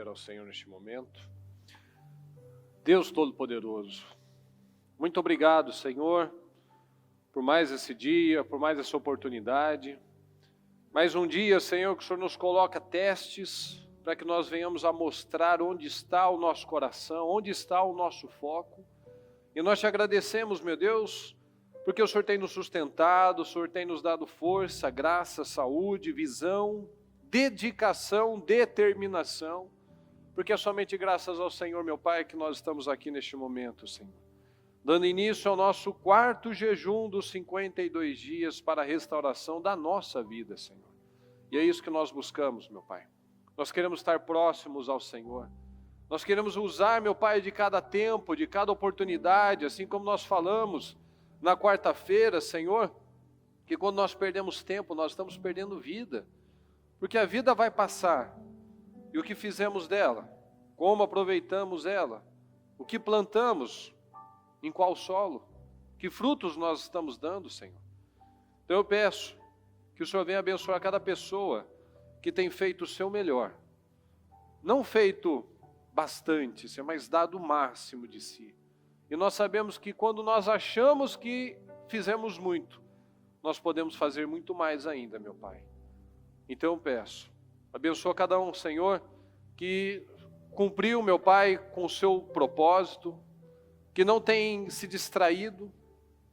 ao Senhor neste momento. Deus Todo-Poderoso, muito obrigado, Senhor, por mais esse dia, por mais essa oportunidade. Mais um dia, Senhor, que o Senhor nos coloca testes para que nós venhamos a mostrar onde está o nosso coração, onde está o nosso foco. E nós te agradecemos, meu Deus, porque o Senhor tem nos sustentado, o Senhor tem nos dado força, graça, saúde, visão, dedicação, determinação, porque é somente graças ao Senhor, meu Pai, que nós estamos aqui neste momento, Senhor. Dando início ao nosso quarto jejum dos 52 dias para a restauração da nossa vida, Senhor. E é isso que nós buscamos, meu Pai. Nós queremos estar próximos ao Senhor. Nós queremos usar, meu Pai, de cada tempo, de cada oportunidade, assim como nós falamos na quarta-feira, Senhor, que quando nós perdemos tempo, nós estamos perdendo vida. Porque a vida vai passar. E o que fizemos dela? Como aproveitamos ela? O que plantamos? Em qual solo? Que frutos nós estamos dando, Senhor? Então eu peço que o Senhor venha abençoar cada pessoa que tem feito o seu melhor. Não feito bastante, Senhor, mas dado o máximo de si. E nós sabemos que quando nós achamos que fizemos muito, nós podemos fazer muito mais ainda, meu Pai. Então eu peço, abençoa cada um, Senhor, que cumpriu, meu Pai, com o seu propósito, que não tem se distraído,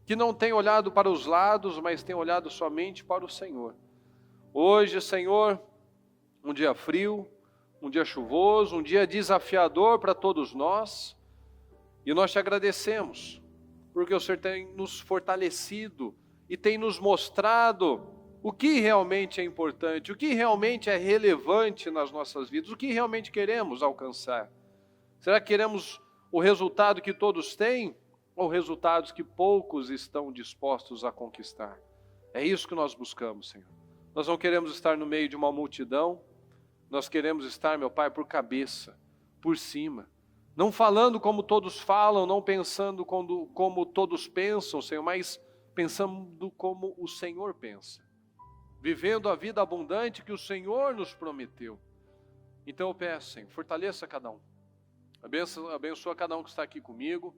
que não tem olhado para os lados, mas tem olhado somente para o Senhor. Hoje, Senhor, um dia frio, um dia chuvoso, um dia desafiador para todos nós, e nós te agradecemos, porque o Senhor tem nos fortalecido e tem nos mostrado o que realmente é importante, o que realmente é relevante nas nossas vidas, o que realmente queremos alcançar. Será que queremos o resultado que todos têm, ou resultados que poucos estão dispostos a conquistar? É isso que nós buscamos, Senhor. Nós não queremos estar no meio de uma multidão, nós queremos estar, meu Pai, por cabeça, por cima. Não falando como todos falam, não pensando como todos pensam, Senhor, mas pensando como o Senhor pensa. Vivendo a vida abundante que o Senhor nos prometeu. Então eu peço, Senhor, fortaleça cada um. Abençoa cada um que está aqui comigo.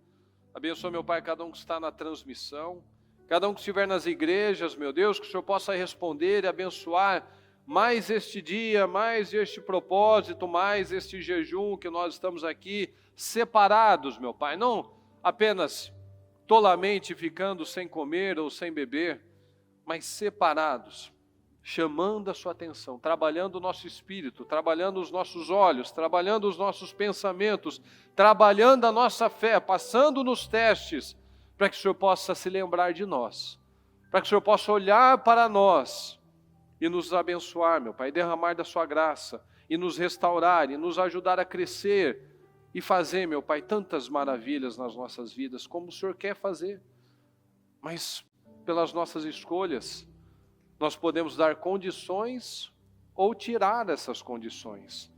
Abençoa, meu Pai, cada um que está na transmissão. Cada um que estiver nas igrejas, meu Deus, que o Senhor possa responder e abençoar mais este dia, mais este propósito, mais este jejum que nós estamos aqui separados, meu Pai. Não apenas tolamente ficando sem comer ou sem beber, mas separados, chamando a sua atenção, trabalhando o nosso espírito, trabalhando os nossos olhos, trabalhando os nossos pensamentos, trabalhando a nossa fé, passando nos testes, para que o Senhor possa se lembrar de nós, para que o Senhor possa olhar para nós e nos abençoar, meu Pai, derramar da sua graça, e nos restaurar, e nos ajudar a crescer, e fazer, meu Pai, tantas maravilhas nas nossas vidas, como o Senhor quer fazer. Mas, pelas nossas escolhas, nós podemos dar condições, ou tirar essas condições,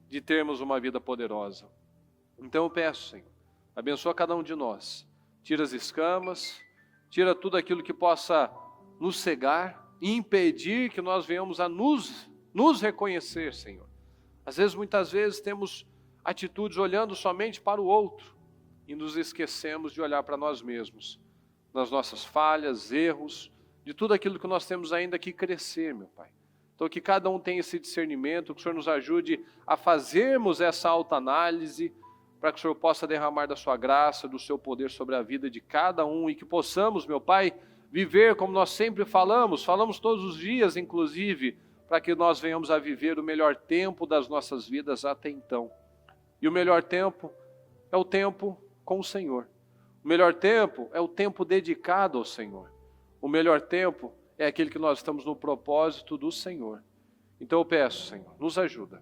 de termos uma vida poderosa. Então eu peço, Senhor, abençoa cada um de nós, tira as escamas, tira tudo aquilo que possa nos cegar, e impedir que nós venhamos a nos reconhecer, Senhor. Às vezes, muitas vezes, temos atitudes olhando somente para o outro e nos esquecemos de olhar para nós mesmos, nas nossas falhas, erros, de tudo aquilo que nós temos ainda que crescer, meu Pai. Então, que cada um tenha esse discernimento, que o Senhor nos ajude a fazermos essa autoanálise, para que o Senhor possa derramar da sua graça, do seu poder sobre a vida de cada um, e que possamos, meu Pai, viver como nós sempre falamos todos os dias, inclusive, para que nós venhamos a viver o melhor tempo das nossas vidas até então. E o melhor tempo é o tempo com o Senhor. O melhor tempo é o tempo dedicado ao Senhor. O melhor tempo é aquele que nós estamos no propósito do Senhor. Então eu peço, Senhor, nos ajuda,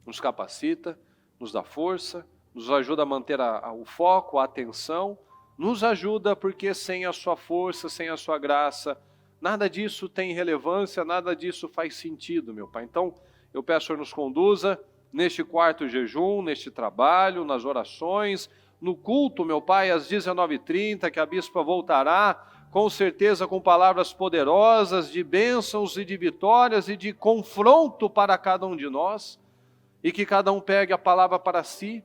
nos capacita, nos dá força, nos ajuda a manter o foco, a atenção, nos ajuda, porque sem a sua força, sem a sua graça, nada disso tem relevância, nada disso faz sentido, meu Pai. Então, eu peço que o Senhor nos conduza neste quarto jejum, neste trabalho, nas orações, no culto, meu Pai, às 19h30, que a bispa voltará, com certeza com palavras poderosas, de bênçãos e de vitórias e de confronto para cada um de nós. e que cada um pegue a palavra para si,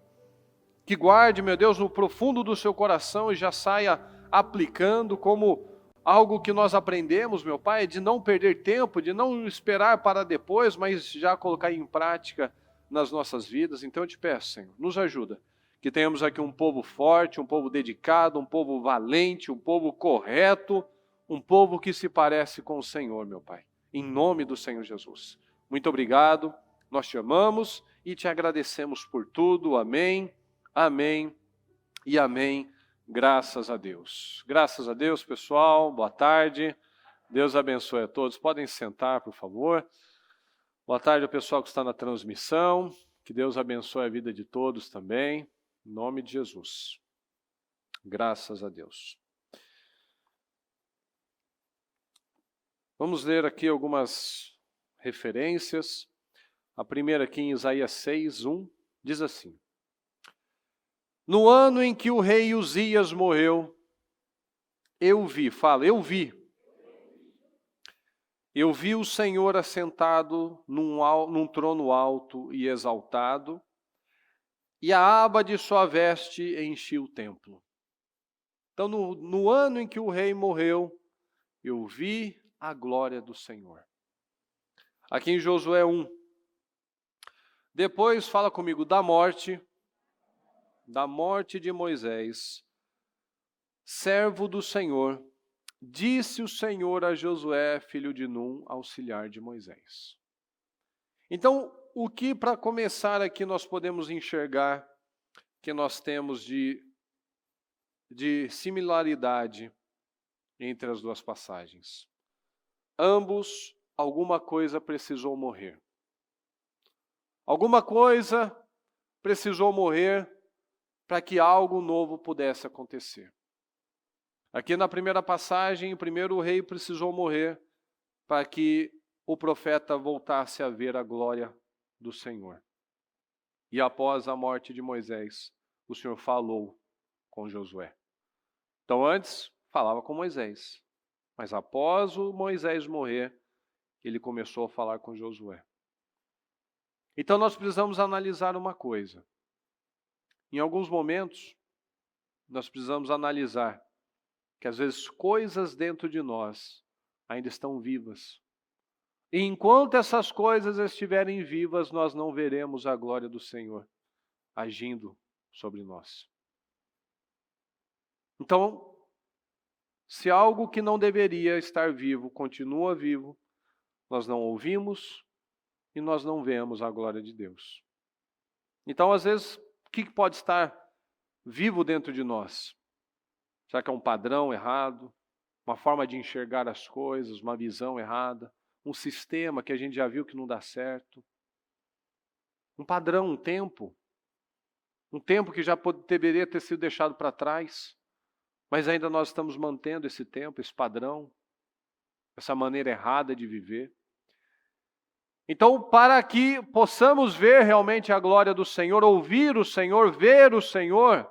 que guarde, meu Deus, no profundo do seu coração e já saia aplicando como algo que nós aprendemos, meu Pai, de não perder tempo, de não esperar para depois, mas já colocar em prática nas nossas vidas. Então eu te peço, Senhor, nos ajuda, que tenhamos aqui um povo forte, um povo dedicado, um povo valente, um povo correto, um povo que se parece com o Senhor, meu Pai. Em nome do Senhor Jesus. Muito obrigado, nós te amamos e te agradecemos por tudo. Amém, amém e amém. Graças a Deus. Graças a Deus, pessoal. Boa tarde. Deus abençoe a todos. Podem sentar, por favor. Boa tarde ao pessoal que está na transmissão. Que Deus abençoe a vida de todos também. Em nome de Jesus. Graças a Deus. Vamos ler aqui algumas referências. A primeira aqui em Isaías 6:1 diz assim: no ano em que o rei Uzias morreu, eu vi o Senhor assentado num trono alto e exaltado, e a aba de sua veste enchia o templo. Então, no ano em que o rei morreu, eu vi a glória do Senhor. Aqui em Josué 1. Depois fala comigo da morte de Moisés, servo do Senhor. Disse o Senhor a Josué, filho de Num, auxiliar de Moisés. Então, o que para começar aqui nós podemos enxergar que nós temos de similaridade entre as duas passagens? Ambos, alguma coisa precisou morrer. Alguma coisa precisou morrer para que algo novo pudesse acontecer. Aqui na primeira passagem, primeiro o rei precisou morrer para que o profeta voltasse a ver a glória do Senhor. E após a morte de Moisés, o Senhor falou com Josué. Então antes falava com Moisés, mas após o Moisés morrer, ele começou a falar com Josué. Então nós precisamos analisar uma coisa. Em alguns momentos, nós precisamos analisar que às vezes coisas dentro de nós ainda estão vivas. E enquanto essas coisas estiverem vivas, nós não veremos a glória do Senhor agindo sobre nós. Então, se algo que não deveria estar vivo continua vivo, nós não ouvimos e nós não vemos a glória de Deus. Então, às vezes, o que pode estar vivo dentro de nós? Será que é um padrão errado? Uma forma de enxergar as coisas, uma visão errada? Um sistema que a gente já viu que não dá certo? Um padrão, um tempo que já deveria ter sido deixado para trás, mas ainda nós estamos mantendo esse tempo, esse padrão, essa maneira errada de viver. Então, para que possamos ver realmente a glória do Senhor, ouvir o Senhor, ver o Senhor,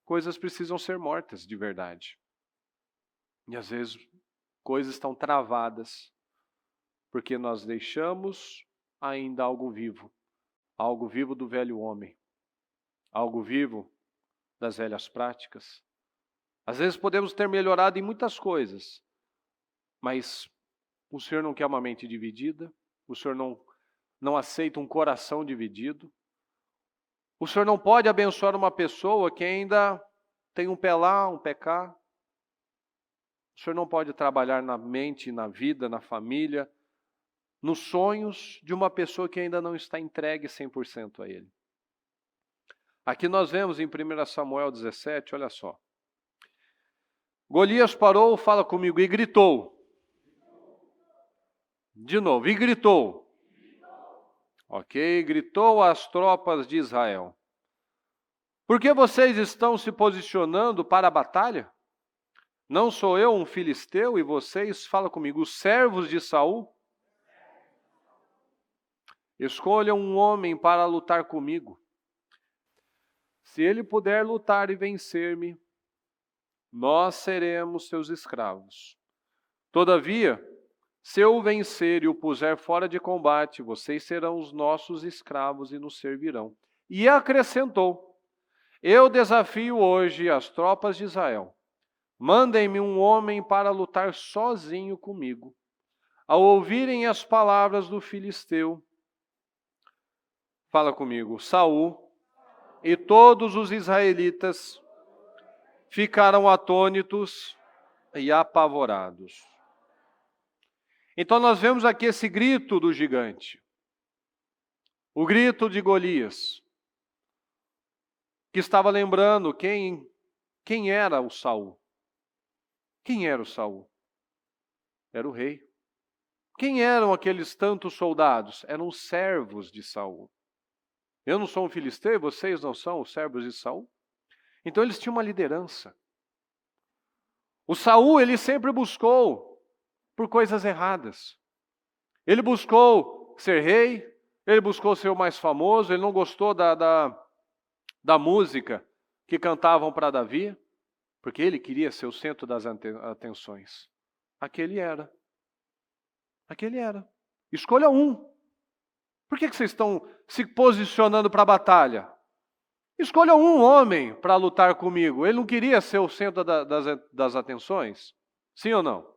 coisas precisam ser mortas de verdade. E às vezes coisas estão travadas, porque nós deixamos ainda algo vivo do velho homem, algo vivo das velhas práticas. Às vezes podemos ter melhorado em muitas coisas, mas o Senhor não quer uma mente dividida, o Senhor não aceita um coração dividido. O Senhor não pode abençoar uma pessoa que ainda tem um pé lá, um pé cá. O Senhor não pode trabalhar na mente, na vida, na família, nos sonhos de uma pessoa que ainda não está entregue 100% a Ele. Aqui nós vemos em 1 Samuel 17, olha só. Golias parou, fala comigo, e gritou. De novo, e gritou. Ok, gritou às tropas de Israel. Por que vocês estão se posicionando para a batalha? Não sou eu um filisteu e vocês, fala comigo, os servos de Saul? Escolham um homem para lutar comigo. Se ele puder lutar e vencer-me, nós seremos seus escravos. Todavia, Se eu o vencer e o puser fora de combate, vocês serão os nossos escravos e nos servirão. E acrescentou: eu desafio hoje as tropas de Israel. Mandem-me um homem para lutar sozinho comigo. Ao ouvirem as palavras do filisteu, fala comigo, Saul e todos os israelitas ficaram atônitos e apavorados. Então nós vemos aqui esse grito do gigante, o grito de Golias, que estava lembrando quem era o Saul. Quem era o Saul? Era o rei. Quem eram aqueles tantos soldados? Eram os servos de Saul. Eu não sou um filisteu, vocês não são os servos de Saul? Então eles tinham uma liderança. O Saul, ele sempre buscou por coisas erradas. Ele buscou ser rei, ele buscou ser o mais famoso, ele não gostou da música que cantavam para Davi, porque ele queria ser o centro das atenções. Aquele era. Escolha um. Por que vocês estão se posicionando para a batalha? Escolha um homem para lutar comigo. Ele não queria ser o centro das atenções? Sim ou não?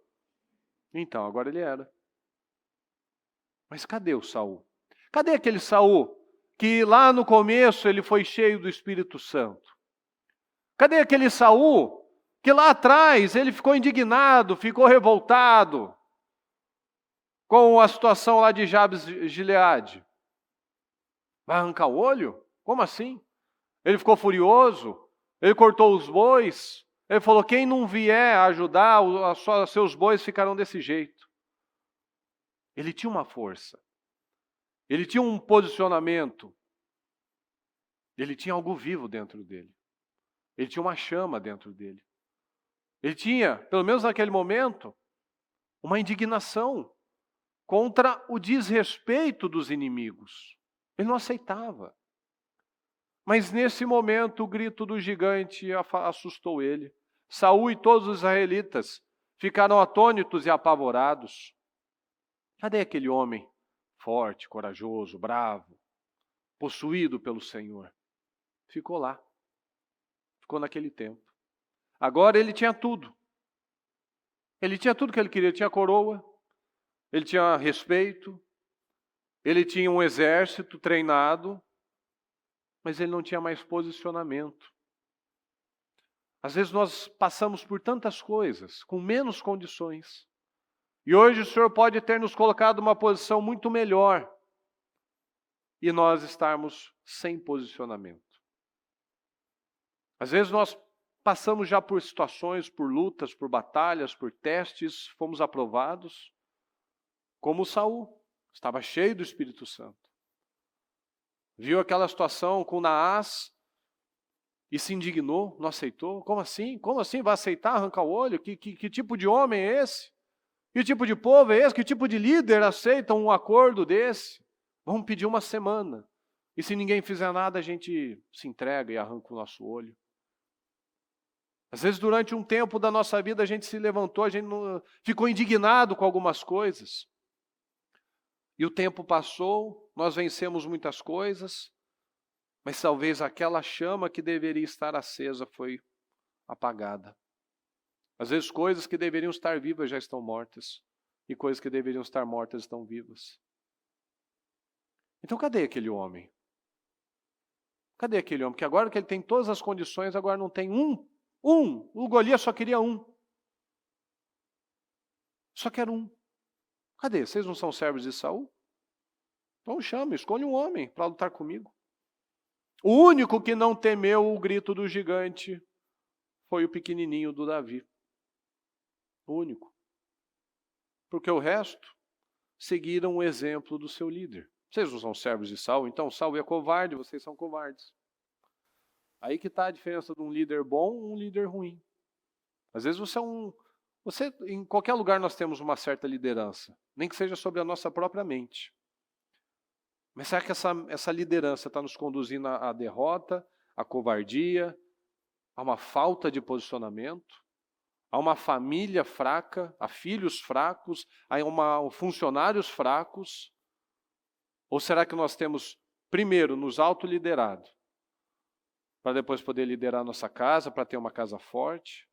Então, agora ele era. Mas cadê o Saul? Cadê aquele Saul que lá no começo ele foi cheio do Espírito Santo? Cadê aquele Saul que lá atrás ele ficou indignado, ficou revoltado com a situação lá de Jabes de Gileade? Vai arrancar o olho? Como assim? Ele ficou furioso, ele cortou os bois, ele falou, quem não vier ajudar, seus bois ficarão desse jeito. Ele tinha uma força, ele tinha um posicionamento, ele tinha algo vivo dentro dele, ele tinha uma chama dentro dele. Ele tinha, pelo menos naquele momento, uma indignação contra o desrespeito dos inimigos. Ele não aceitava. Mas nesse momento o grito do gigante assustou ele. Saul e todos os israelitas ficaram atônitos e apavorados. Cadê aquele homem forte, corajoso, bravo, possuído pelo Senhor? Ficou lá. Ficou naquele tempo. Agora ele tinha tudo. Ele tinha tudo que ele queria. Ele tinha coroa, ele tinha respeito, ele tinha um exército treinado, mas ele não tinha mais posicionamento. Às vezes nós passamos por tantas coisas, com menos condições. E hoje o Senhor pode ter nos colocado numa posição muito melhor, e nós estarmos sem posicionamento. Às vezes nós passamos já por situações, por lutas, por batalhas, por testes, fomos aprovados, como Saul, estava cheio do Espírito Santo. Viu aquela situação com Naás e se indignou, não aceitou. Como assim? Como assim vai aceitar arrancar o olho? Que tipo de homem é esse? Que tipo de povo é esse? Que tipo de líder aceita um acordo desse? Vamos pedir uma semana. E se ninguém fizer nada, a gente se entrega e arranca o nosso olho. Às vezes, durante um tempo da nossa vida, a gente se levantou, a gente ficou indignado com algumas coisas. E o tempo passou, nós vencemos muitas coisas, mas talvez aquela chama que deveria estar acesa foi apagada. Às vezes, coisas que deveriam estar vivas já estão mortas, e coisas que deveriam estar mortas estão vivas. Então, cadê aquele homem? Cadê aquele homem? Porque agora que ele tem todas as condições, agora não tem um. O Golias só queria um. Só quer um. Cadê? Vocês não são servos de Saul? Então chame, escolha um homem para lutar comigo. O único que não temeu o grito do gigante foi o pequenininho do Davi. O único. Porque o resto seguiram o exemplo do seu líder. Vocês não são servos de Saul, então Saul é covarde, vocês são covardes. Aí que está a diferença de um líder bom e um líder ruim. Às vezes em qualquer lugar nós temos uma certa liderança, nem que seja sobre a nossa própria mente. Mas será que essa liderança está nos conduzindo à derrota, à covardia, a uma falta de posicionamento, a uma família fraca, a filhos fracos, a funcionários fracos? Ou será que nós temos, primeiro, nos autoliderado, para depois poder liderar nossa casa, para ter uma casa forte,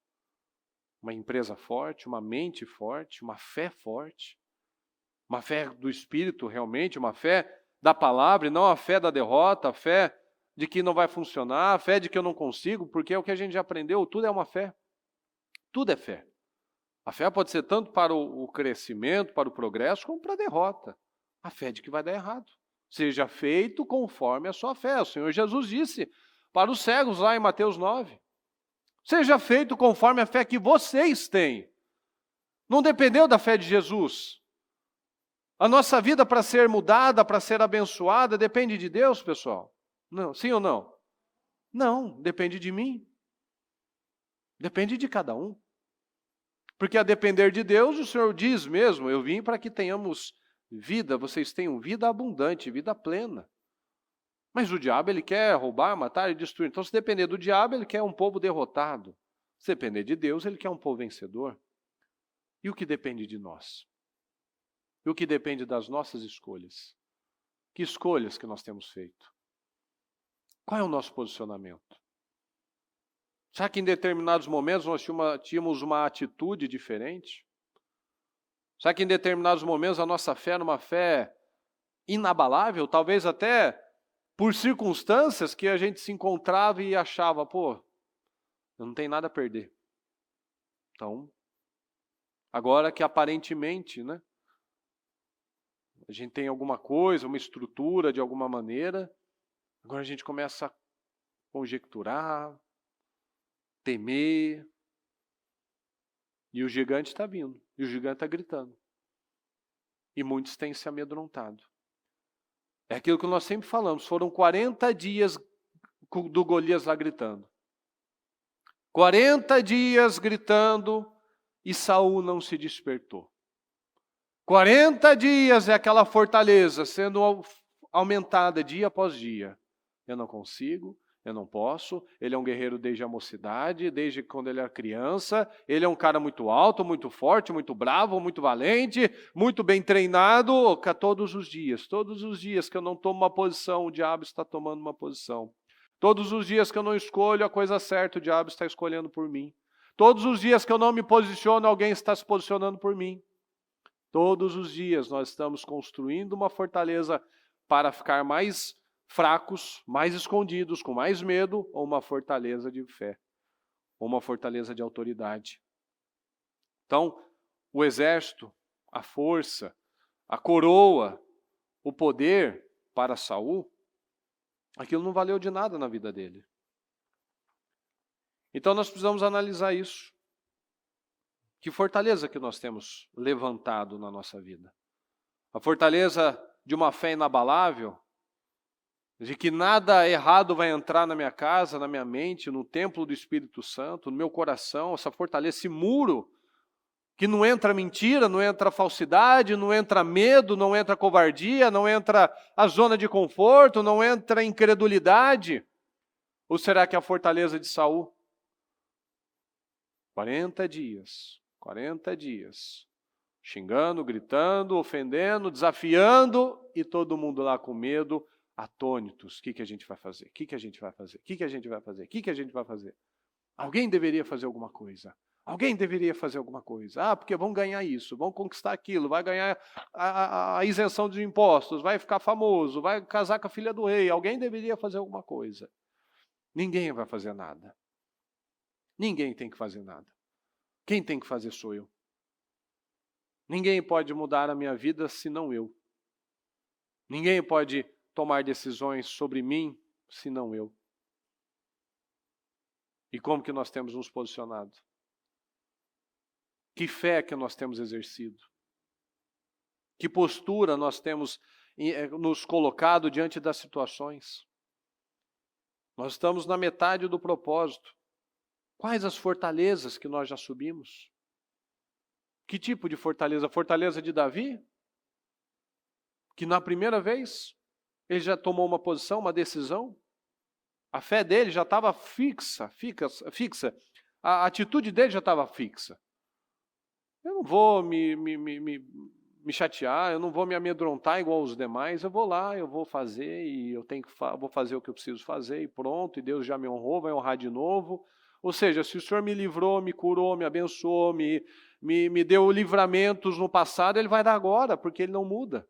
uma empresa forte, uma mente forte, uma fé forte, uma fé do Espírito realmente, uma fé da palavra e não a fé da derrota, a fé de que não vai funcionar, a fé de que eu não consigo, porque é o que a gente já aprendeu, tudo é uma fé. Tudo é fé. A fé pode ser tanto para o crescimento, para o progresso, como para a derrota. A fé de que vai dar errado. Seja feito conforme a sua fé. O Senhor Jesus disse para os cegos lá em Mateus 9. Seja feito conforme a fé que vocês têm. Não dependeu da fé de Jesus. A nossa vida para ser mudada, para ser abençoada, depende de Deus, pessoal? Não, sim ou não? Não, depende de mim. Depende de cada um. Porque a depender de Deus, o Senhor diz mesmo, eu vim para que tenhamos vida, vocês tenham vida abundante, vida plena. Mas o diabo, ele quer roubar, matar e destruir. Então, se depender do diabo, ele quer um povo derrotado. Se depender de Deus, ele quer um povo vencedor. E o que depende de nós? E o que depende das nossas escolhas? Que escolhas que nós temos feito? Qual é o nosso posicionamento? Será que em determinados momentos nós tínhamos uma atitude diferente? Será que em determinados momentos a nossa fé era uma fé inabalável? Talvez até por circunstâncias que a gente se encontrava e achava, pô, eu não tenho nada a perder. Então, agora que aparentemente, né, a gente tem alguma coisa, uma estrutura de alguma maneira, agora a gente começa a conjecturar, temer, e o gigante está vindo, e o gigante está gritando. E muitos têm se amedrontado. É aquilo que nós sempre falamos, foram 40 dias do Golias lá gritando. 40 dias gritando e Saul não se despertou. 40 dias é aquela fortaleza sendo aumentada dia após dia. Eu não consigo, eu não posso, ele é um guerreiro desde a mocidade, desde quando ele era criança, ele é um cara muito alto, muito forte, muito bravo, muito valente, muito bem treinado, todos os dias que eu não tomo uma posição, o diabo está tomando uma posição. Todos os dias que eu não escolho a coisa certa, o diabo está escolhendo por mim. Todos os dias que eu não me posiciono, alguém está se posicionando por mim. Todos os dias nós estamos construindo uma fortaleza para ficar mais fracos, mais escondidos, com mais medo, ou uma fortaleza de fé, ou uma fortaleza de autoridade. Então, o exército, a força, a coroa, o poder para Saul, aquilo não valeu de nada na vida dele. Então nós precisamos analisar isso. Que fortaleza que nós temos levantado na nossa vida? A fortaleza de uma fé inabalável, de que nada errado vai entrar na minha casa, na minha mente, no templo do Espírito Santo, no meu coração, essa fortaleza, esse muro, que não entra mentira, não entra falsidade, não entra medo, não entra covardia, não entra a zona de conforto, não entra incredulidade? Ou será que é a fortaleza de Saul? 40 dias, xingando, gritando, ofendendo, desafiando, e todo mundo lá com medo, atônitos. O que a gente vai fazer? O que a gente vai fazer? O que a gente vai fazer? O que a gente vai fazer? Alguém deveria fazer alguma coisa. Alguém deveria fazer alguma coisa. Ah, porque vão ganhar isso, vão conquistar aquilo, vai ganhar a isenção de impostos, vai ficar famoso, vai casar com a filha do rei. Alguém deveria fazer alguma coisa. Ninguém vai fazer nada. Ninguém tem que fazer nada. Quem tem que fazer sou eu. Ninguém pode mudar a minha vida senão eu. Ninguém pode tomar decisões sobre mim senão eu. E como que nós temos nos posicionado? Que fé que nós temos exercido? Que postura nós temos nos colocado diante das situações? Nós estamos na metade do propósito. Quais as fortalezas que nós já subimos? Que tipo de fortaleza? A fortaleza de Davi? Que na primeira vez ele já tomou uma posição, uma decisão? A fé dele já estava fixa. A atitude dele já estava fixa. Eu não vou me chatear, eu não vou me amedrontar igual os demais, eu vou lá, eu vou fazer e vou fazer o que eu preciso fazer e pronto, e Deus já me honrou, vai honrar de novo. Ou seja, se o Senhor me livrou, me curou, me abençoou, me deu livramentos no passado, Ele vai dar agora, porque Ele não muda.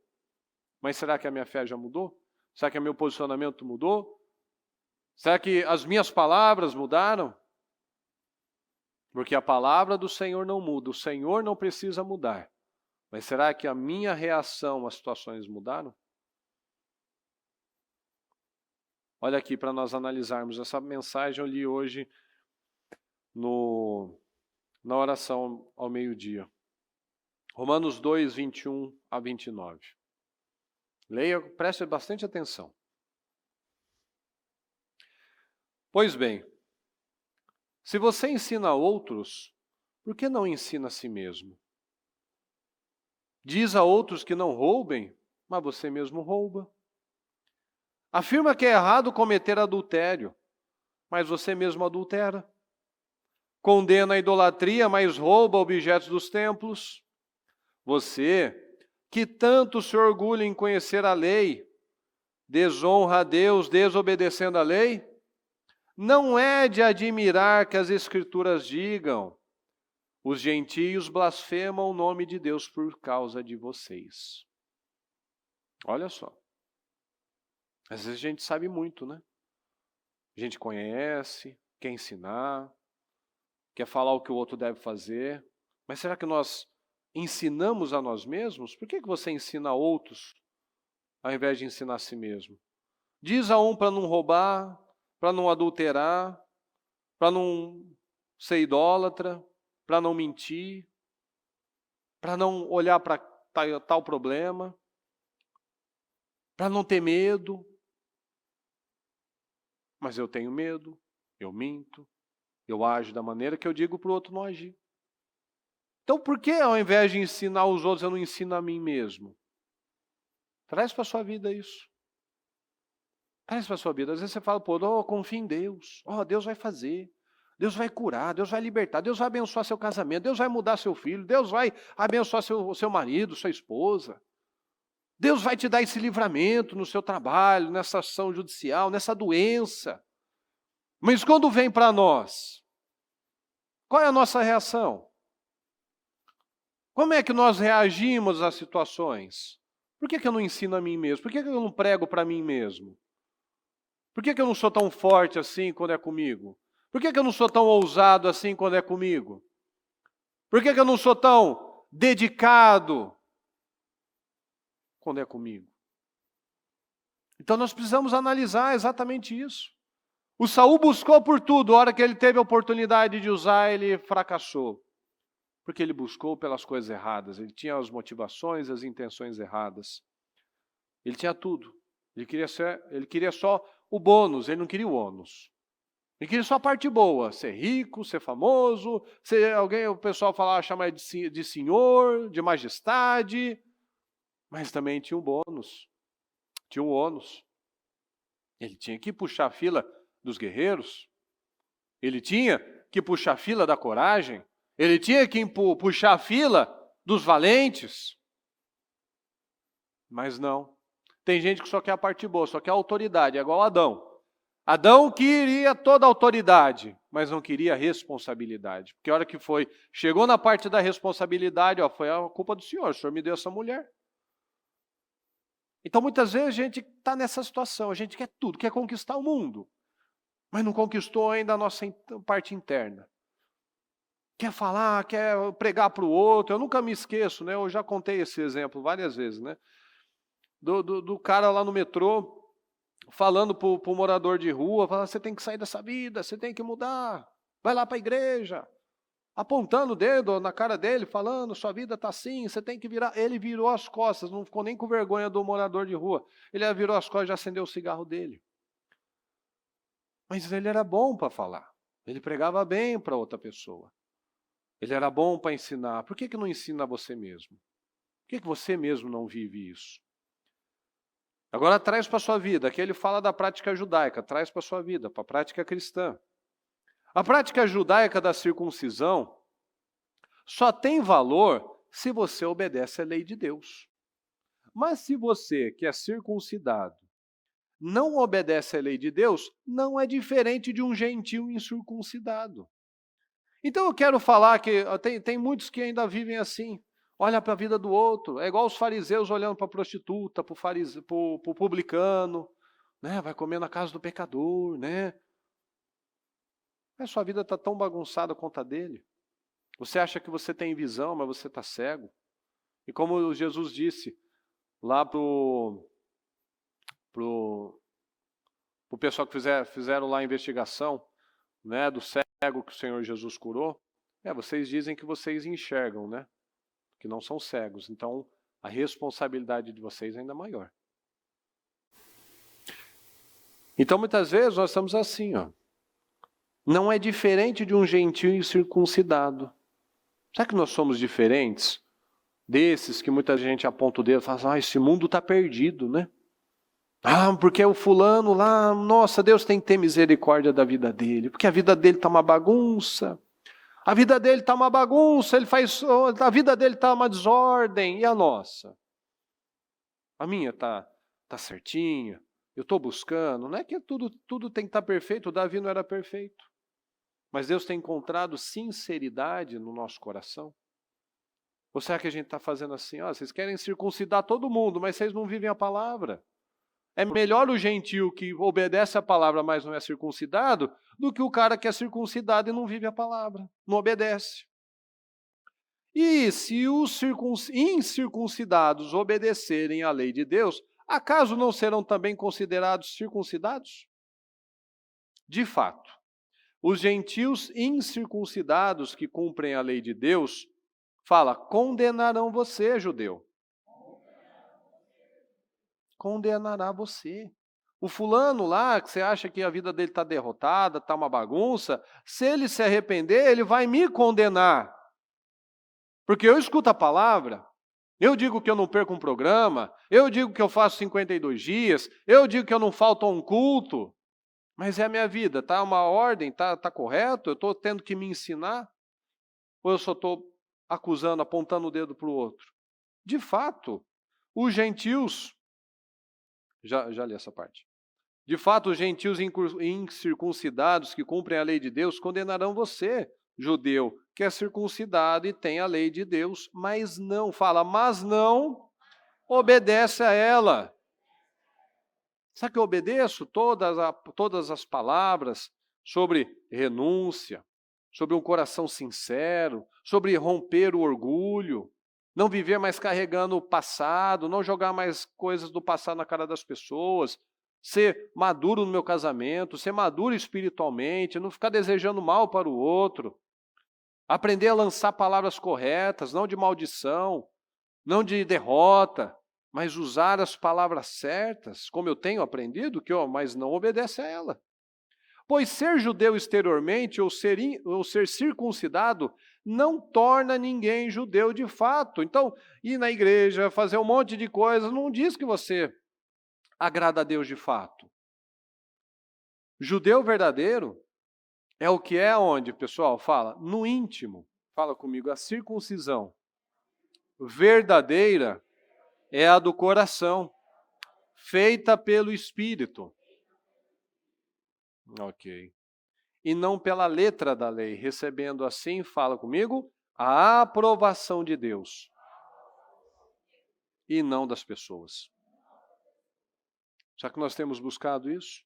Mas será que a minha fé já mudou? Será que o meu posicionamento mudou? Será que as minhas palavras mudaram? Porque a palavra do Senhor não muda, o Senhor não precisa mudar. Mas será que a minha reação às situações mudaram? Olha aqui para nós analisarmos essa mensagem, eu li hoje na oração ao meio-dia. Romanos 2, 21 a 29. Leia, preste bastante atenção. Pois bem, se você ensina a outros, por que não ensina a si mesmo? Diz a outros que não roubem, mas você mesmo rouba. Afirma que é errado cometer adultério, mas você mesmo adultera. Condena a idolatria, mas rouba objetos dos templos. Você, que tanto se orgulha em conhecer a lei, desonra a Deus desobedecendo a lei? Não é de admirar que as Escrituras digam: os gentios blasfemam o nome de Deus por causa de vocês. Olha só. Às vezes a gente sabe muito, né? A gente conhece, quer ensinar, quer falar o que o outro deve fazer. Mas será que nós ensinamos a nós mesmos? Por que você ensina a outros ao invés de ensinar a si mesmo? Diz a um para não roubar, para não adulterar, para não ser idólatra, para não mentir, para não olhar para tal problema, para não ter medo. Mas eu tenho medo, eu minto, eu ajo da maneira que eu digo para o outro não agir. Então por que ao invés de ensinar os outros, eu não ensino a mim mesmo? Traz para a sua vida isso. Traz para a sua vida. Às vezes você fala, confia em Deus. Deus vai fazer. Deus vai curar, Deus vai libertar, Deus vai abençoar seu casamento, Deus vai mudar seu filho, Deus vai abençoar seu marido, sua esposa. Deus vai te dar esse livramento no seu trabalho, nessa ação judicial, nessa doença. Mas quando vem para nós, qual é a nossa reação? Como é que nós reagimos às situações? Por que eu não ensino a mim mesmo? Por que eu não prego para mim mesmo? Por que eu não sou tão forte assim quando é comigo? Por que eu não sou tão ousado assim quando é comigo? Por que eu não sou tão dedicado quando é comigo? Então nós precisamos analisar exatamente isso. O Saul buscou por tudo, a hora que ele teve a oportunidade de usar, ele fracassou. Porque ele buscou pelas coisas erradas, ele tinha as motivações, as intenções erradas. Ele tinha tudo. Ele queria só o bônus, ele não queria o ônus. Ele queria só a parte boa, ser rico, ser famoso, ser alguém, o pessoal falava, chamar de senhor, de majestade, mas também tinha um bônus, tinha um ônus. Ele tinha que puxar a fila dos guerreiros, ele tinha que puxar a fila da coragem, ele tinha que puxar a fila dos valentes. Mas não. Tem gente que só quer a parte boa, só quer a autoridade, é igual Adão. Adão queria toda a autoridade, mas não queria a responsabilidade. Porque a hora que chegou na parte da responsabilidade, foi a culpa do Senhor, o Senhor me deu essa mulher. Então muitas vezes a gente está nessa situação, a gente quer tudo, quer conquistar o mundo, mas não conquistou ainda a nossa parte interna. Quer falar, quer pregar para o outro, eu nunca me esqueço, né? Eu já contei esse exemplo várias vezes, né? Do cara lá no metrô, falando para o morador de rua, falando, você tem que sair dessa vida, você tem que mudar, vai lá para a igreja, apontando o dedo na cara dele, falando, sua vida está assim, você tem que virar. Ele virou as costas, não ficou nem com vergonha do morador de rua, ele virou as costas e já acendeu o cigarro dele. Mas ele era bom para falar, ele pregava bem para outra pessoa, ele era bom para ensinar. Por que não ensina a você mesmo? Por que você mesmo não vive isso? Agora traz para a sua vida, aqui ele fala da prática judaica, traz para a sua vida, para a prática cristã. A prática judaica da circuncisão só tem valor se você obedece à lei de Deus. Mas se você, que é circuncidado, não obedece à lei de Deus, não é diferente de um gentio incircuncidado. Então eu quero falar que tem muitos que ainda vivem assim, olha para a vida do outro, é igual os fariseus olhando para a prostituta, para o publicano, né? Vai comer na casa do pecador, né? Mas sua vida está tão bagunçada quanto a dele. Você acha que você tem visão, mas você está cego. E como Jesus disse lá pro pessoal que fizeram lá a investigação, né, do cego que o Senhor Jesus curou, vocês dizem que vocês enxergam, né, que não são cegos. Então, a responsabilidade de vocês é ainda maior. Então, muitas vezes, nós estamos assim, ó. Não é diferente de um gentio incircuncidado. Será que nós somos diferentes desses que muita gente aponta o dedo e fala assim, esse mundo está perdido, né? Porque o fulano lá, nossa, Deus tem que ter misericórdia da vida dele, porque a vida dele está uma bagunça. A vida dele está uma bagunça, a vida dele está uma desordem. E a nossa? A minha está certinha, eu estou buscando. Não é que tudo tem que estar perfeito, o Davi não era perfeito. Mas Deus tem encontrado sinceridade no nosso coração. Ou será que a gente está fazendo assim? Vocês querem circuncidar todo mundo, mas vocês não vivem a palavra. É melhor o gentio que obedece a palavra, mas não é circuncidado, do que o cara que é circuncidado e não vive a palavra, não obedece. E se os incircuncidados obedecerem à lei de Deus, acaso não serão também considerados circuncidados? De fato, os gentios incircuncidados que cumprem a lei de Deus, condenarão você, judeu. Condenará você. O fulano lá, que você acha que a vida dele está derrotada, está uma bagunça, se ele se arrepender, ele vai me condenar. Porque eu escuto a palavra, eu digo que eu não perco um programa, eu digo que eu faço 52 dias, eu digo que eu não falto a um culto, mas é a minha vida, está uma ordem, está correto? Eu estou tendo que me ensinar? Ou eu só estou acusando, apontando o dedo para o outro? De fato, os gentios, já li essa parte. De fato, os gentios incircuncidados que cumprem a lei de Deus condenarão você, judeu, que é circuncidado e tem a lei de Deus, mas não obedece a ela. Sabe que eu obedeço todas as palavras sobre renúncia, sobre um coração sincero, sobre romper o orgulho, não viver mais carregando o passado, não jogar mais coisas do passado na cara das pessoas, ser maduro no meu casamento, ser maduro espiritualmente, não ficar desejando mal para o outro, aprender a lançar palavras corretas, não de maldição, não de derrota, mas usar as palavras certas, como eu tenho aprendido, mas não obedece a ela. Pois ser judeu exteriormente ou ser circuncidado não torna ninguém judeu de fato. Então, ir na igreja, fazer um monte de coisas, não diz que você agrada a Deus de fato. Judeu verdadeiro é o que é onde, pessoal? Fala, no íntimo. Fala comigo, a circuncisão verdadeira é a do coração, feita pelo Espírito. Ok. E não pela letra da lei, recebendo assim, fala comigo, a aprovação de Deus e não das pessoas. Já que nós temos buscado isso,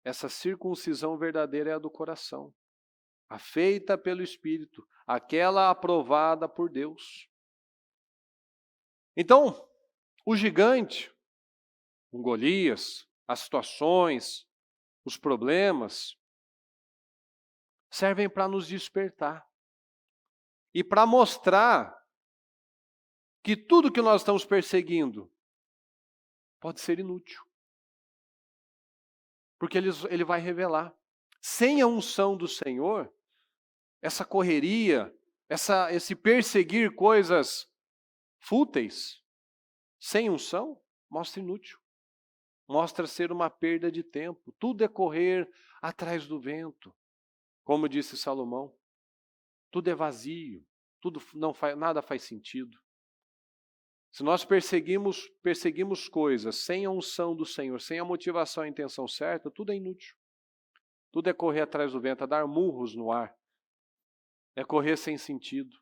essa circuncisão verdadeira é a do coração, a feita pelo Espírito, aquela aprovada por Deus. Então, o gigante, o Golias, as situações, os problemas, servem para nos despertar e para mostrar que tudo que nós estamos perseguindo pode ser inútil. Porque ele vai revelar. Sem a unção do Senhor, essa correria, esse perseguir coisas fúteis, sem unção, mostra inútil. Mostra ser uma perda de tempo. Tudo é correr atrás do vento. Como disse Salomão, tudo é vazio, nada faz sentido. Se nós perseguimos coisas sem a unção do Senhor, sem a motivação e a intenção certa, tudo é inútil. Tudo é correr atrás do vento, é dar murros no ar. É correr sem sentido.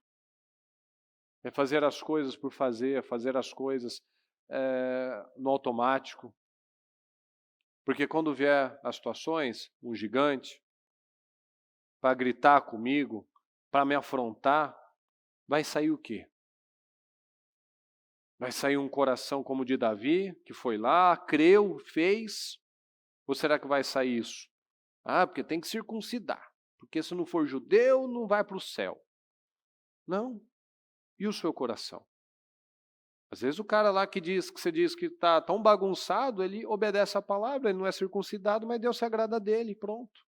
É fazer as coisas por fazer, fazer as coisas no automático. Porque quando vier as situações, um gigante, para gritar comigo, para me afrontar, vai sair o quê? Vai sair um coração como o de Davi, que foi lá, creu, fez? Ou será que vai sair isso? Ah, porque tem que circuncidar. Porque se não for judeu, não vai para o céu. Não. E o seu coração? Às vezes o cara lá que você diz que está tão bagunçado, ele obedece a palavra, ele não é circuncidado, mas Deus se agrada dele, pronto.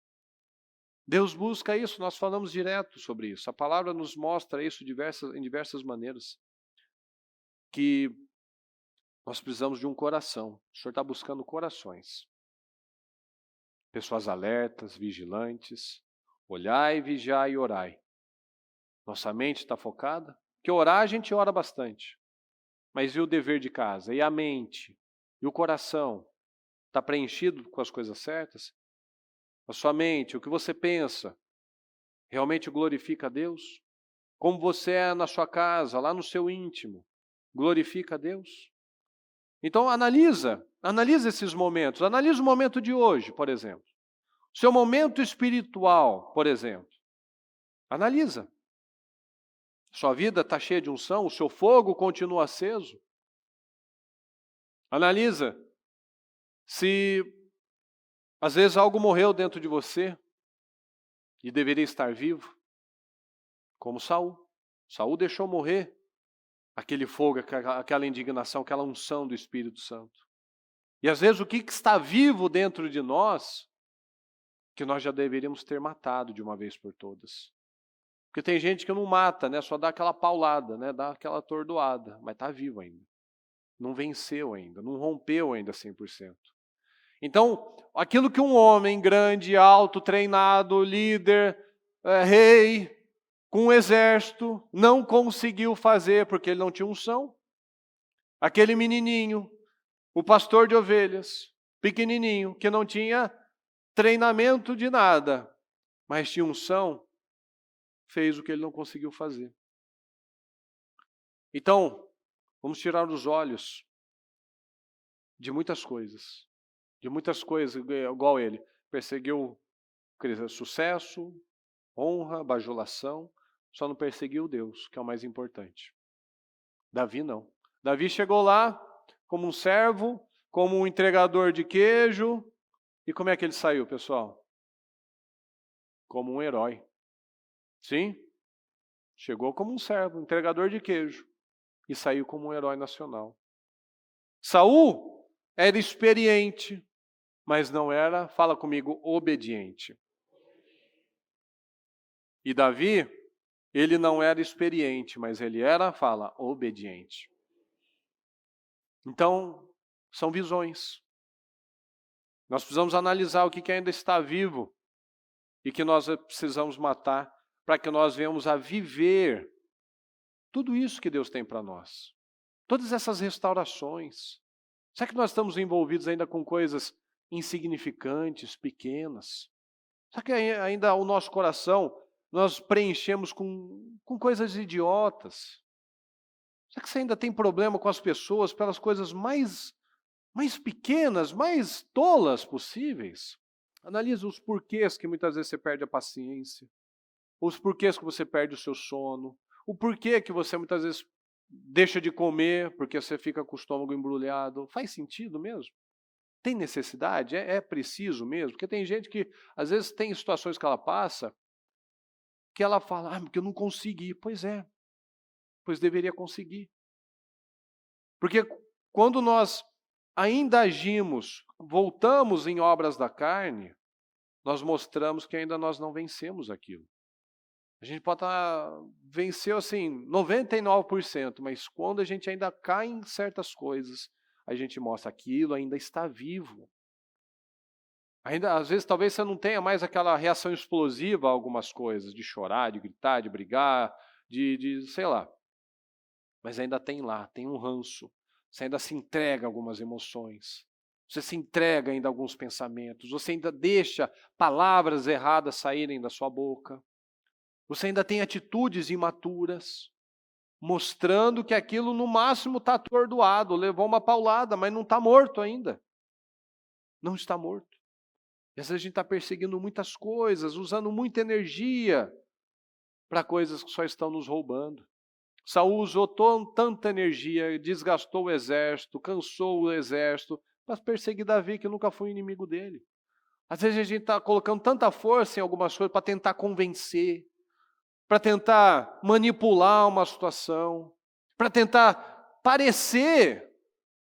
Deus busca isso, nós falamos direto sobre isso. A palavra nos mostra isso em diversas maneiras. Que nós precisamos de um coração. O Senhor está buscando corações. Pessoas alertas, vigilantes. Olhai, vigiai e orai. Nossa mente está focada? Porque orar a gente ora bastante. Mas e o dever de casa? E a mente? E o coração? Está preenchido com as coisas certas? A sua mente, o que você pensa, realmente glorifica a Deus? Como você é na sua casa, lá no seu íntimo, glorifica a Deus? Então analisa esses momentos. Analisa o momento de hoje, por exemplo. Seu momento espiritual, por exemplo. Analisa. Sua vida está cheia de unção, o seu fogo continua aceso. Analisa se às vezes algo morreu dentro de você e deveria estar vivo, como Saul. Saul deixou morrer aquele fogo, aquela indignação, aquela unção do Espírito Santo. E às vezes o que está vivo dentro de nós, que nós já deveríamos ter matado de uma vez por todas. Porque tem gente que não mata, né? Só dá aquela paulada, né? Dá aquela atordoada, mas está vivo ainda. Não venceu ainda, não rompeu ainda 100%. Então, aquilo que um homem grande, alto, treinado, líder, rei, com um exército, não conseguiu fazer porque ele não tinha unção. Aquele menininho, o pastor de ovelhas, pequenininho, que não tinha treinamento de nada, mas tinha unção, fez o que ele não conseguiu fazer. Então, vamos tirar os olhos de muitas coisas. De muitas coisas, igual ele. Perseguiu sucesso, honra, bajulação, só não perseguiu Deus, que é o mais importante. Davi não. Davi chegou lá como um servo, como um entregador de queijo. E como é que ele saiu, pessoal? Como um herói. Sim? Chegou como um servo, entregador de queijo. E saiu como um herói nacional. Saul era experiente, mas não era, fala comigo, obediente. E Davi, ele não era experiente, mas ele era, fala, obediente. Então, são visões. Nós precisamos analisar o que ainda está vivo e que nós precisamos matar para que nós venhamos a viver tudo isso que Deus tem para nós. Todas essas restaurações. Será que nós estamos envolvidos ainda com coisas insignificantes, pequenas? Será que ainda o nosso coração nós preenchemos com coisas idiotas? Será que você ainda tem problema com as pessoas pelas coisas mais pequenas, mais tolas possíveis? Analisa os porquês que muitas vezes você perde a paciência, os porquês que você perde o seu sono, o porquê que você muitas vezes deixa de comer porque você fica com o estômago embrulhado. Faz sentido mesmo? Tem necessidade? É preciso mesmo? Porque tem gente que, às vezes, tem situações que ela passa que ela fala, porque eu não consegui. Pois é, pois deveria conseguir. Porque quando nós ainda agimos, voltamos em obras da carne, nós mostramos que ainda nós não vencemos aquilo. A gente pode venceu assim 99%, mas quando a gente ainda cai em certas coisas, a gente mostra aquilo ainda está vivo. Ainda, às vezes, talvez você não tenha mais aquela reação explosiva a algumas coisas, de chorar, de gritar, de brigar, sei lá. Mas ainda tem lá, tem um ranço. Você ainda se entrega a algumas emoções. Você se entrega ainda a alguns pensamentos. Você ainda deixa palavras erradas saírem da sua boca. Você ainda tem atitudes imaturas, mostrando que aquilo no máximo está atordoado, levou uma paulada, mas não está morto ainda. Não está morto. E às vezes a gente está perseguindo muitas coisas, usando muita energia para coisas que só estão nos roubando. Saul usou tanta energia, desgastou o exército, cansou o exército, para perseguir Davi, que nunca foi inimigo dele. Às vezes a gente está colocando tanta força em algumas coisas para tentar convencer, para tentar manipular uma situação, para tentar parecer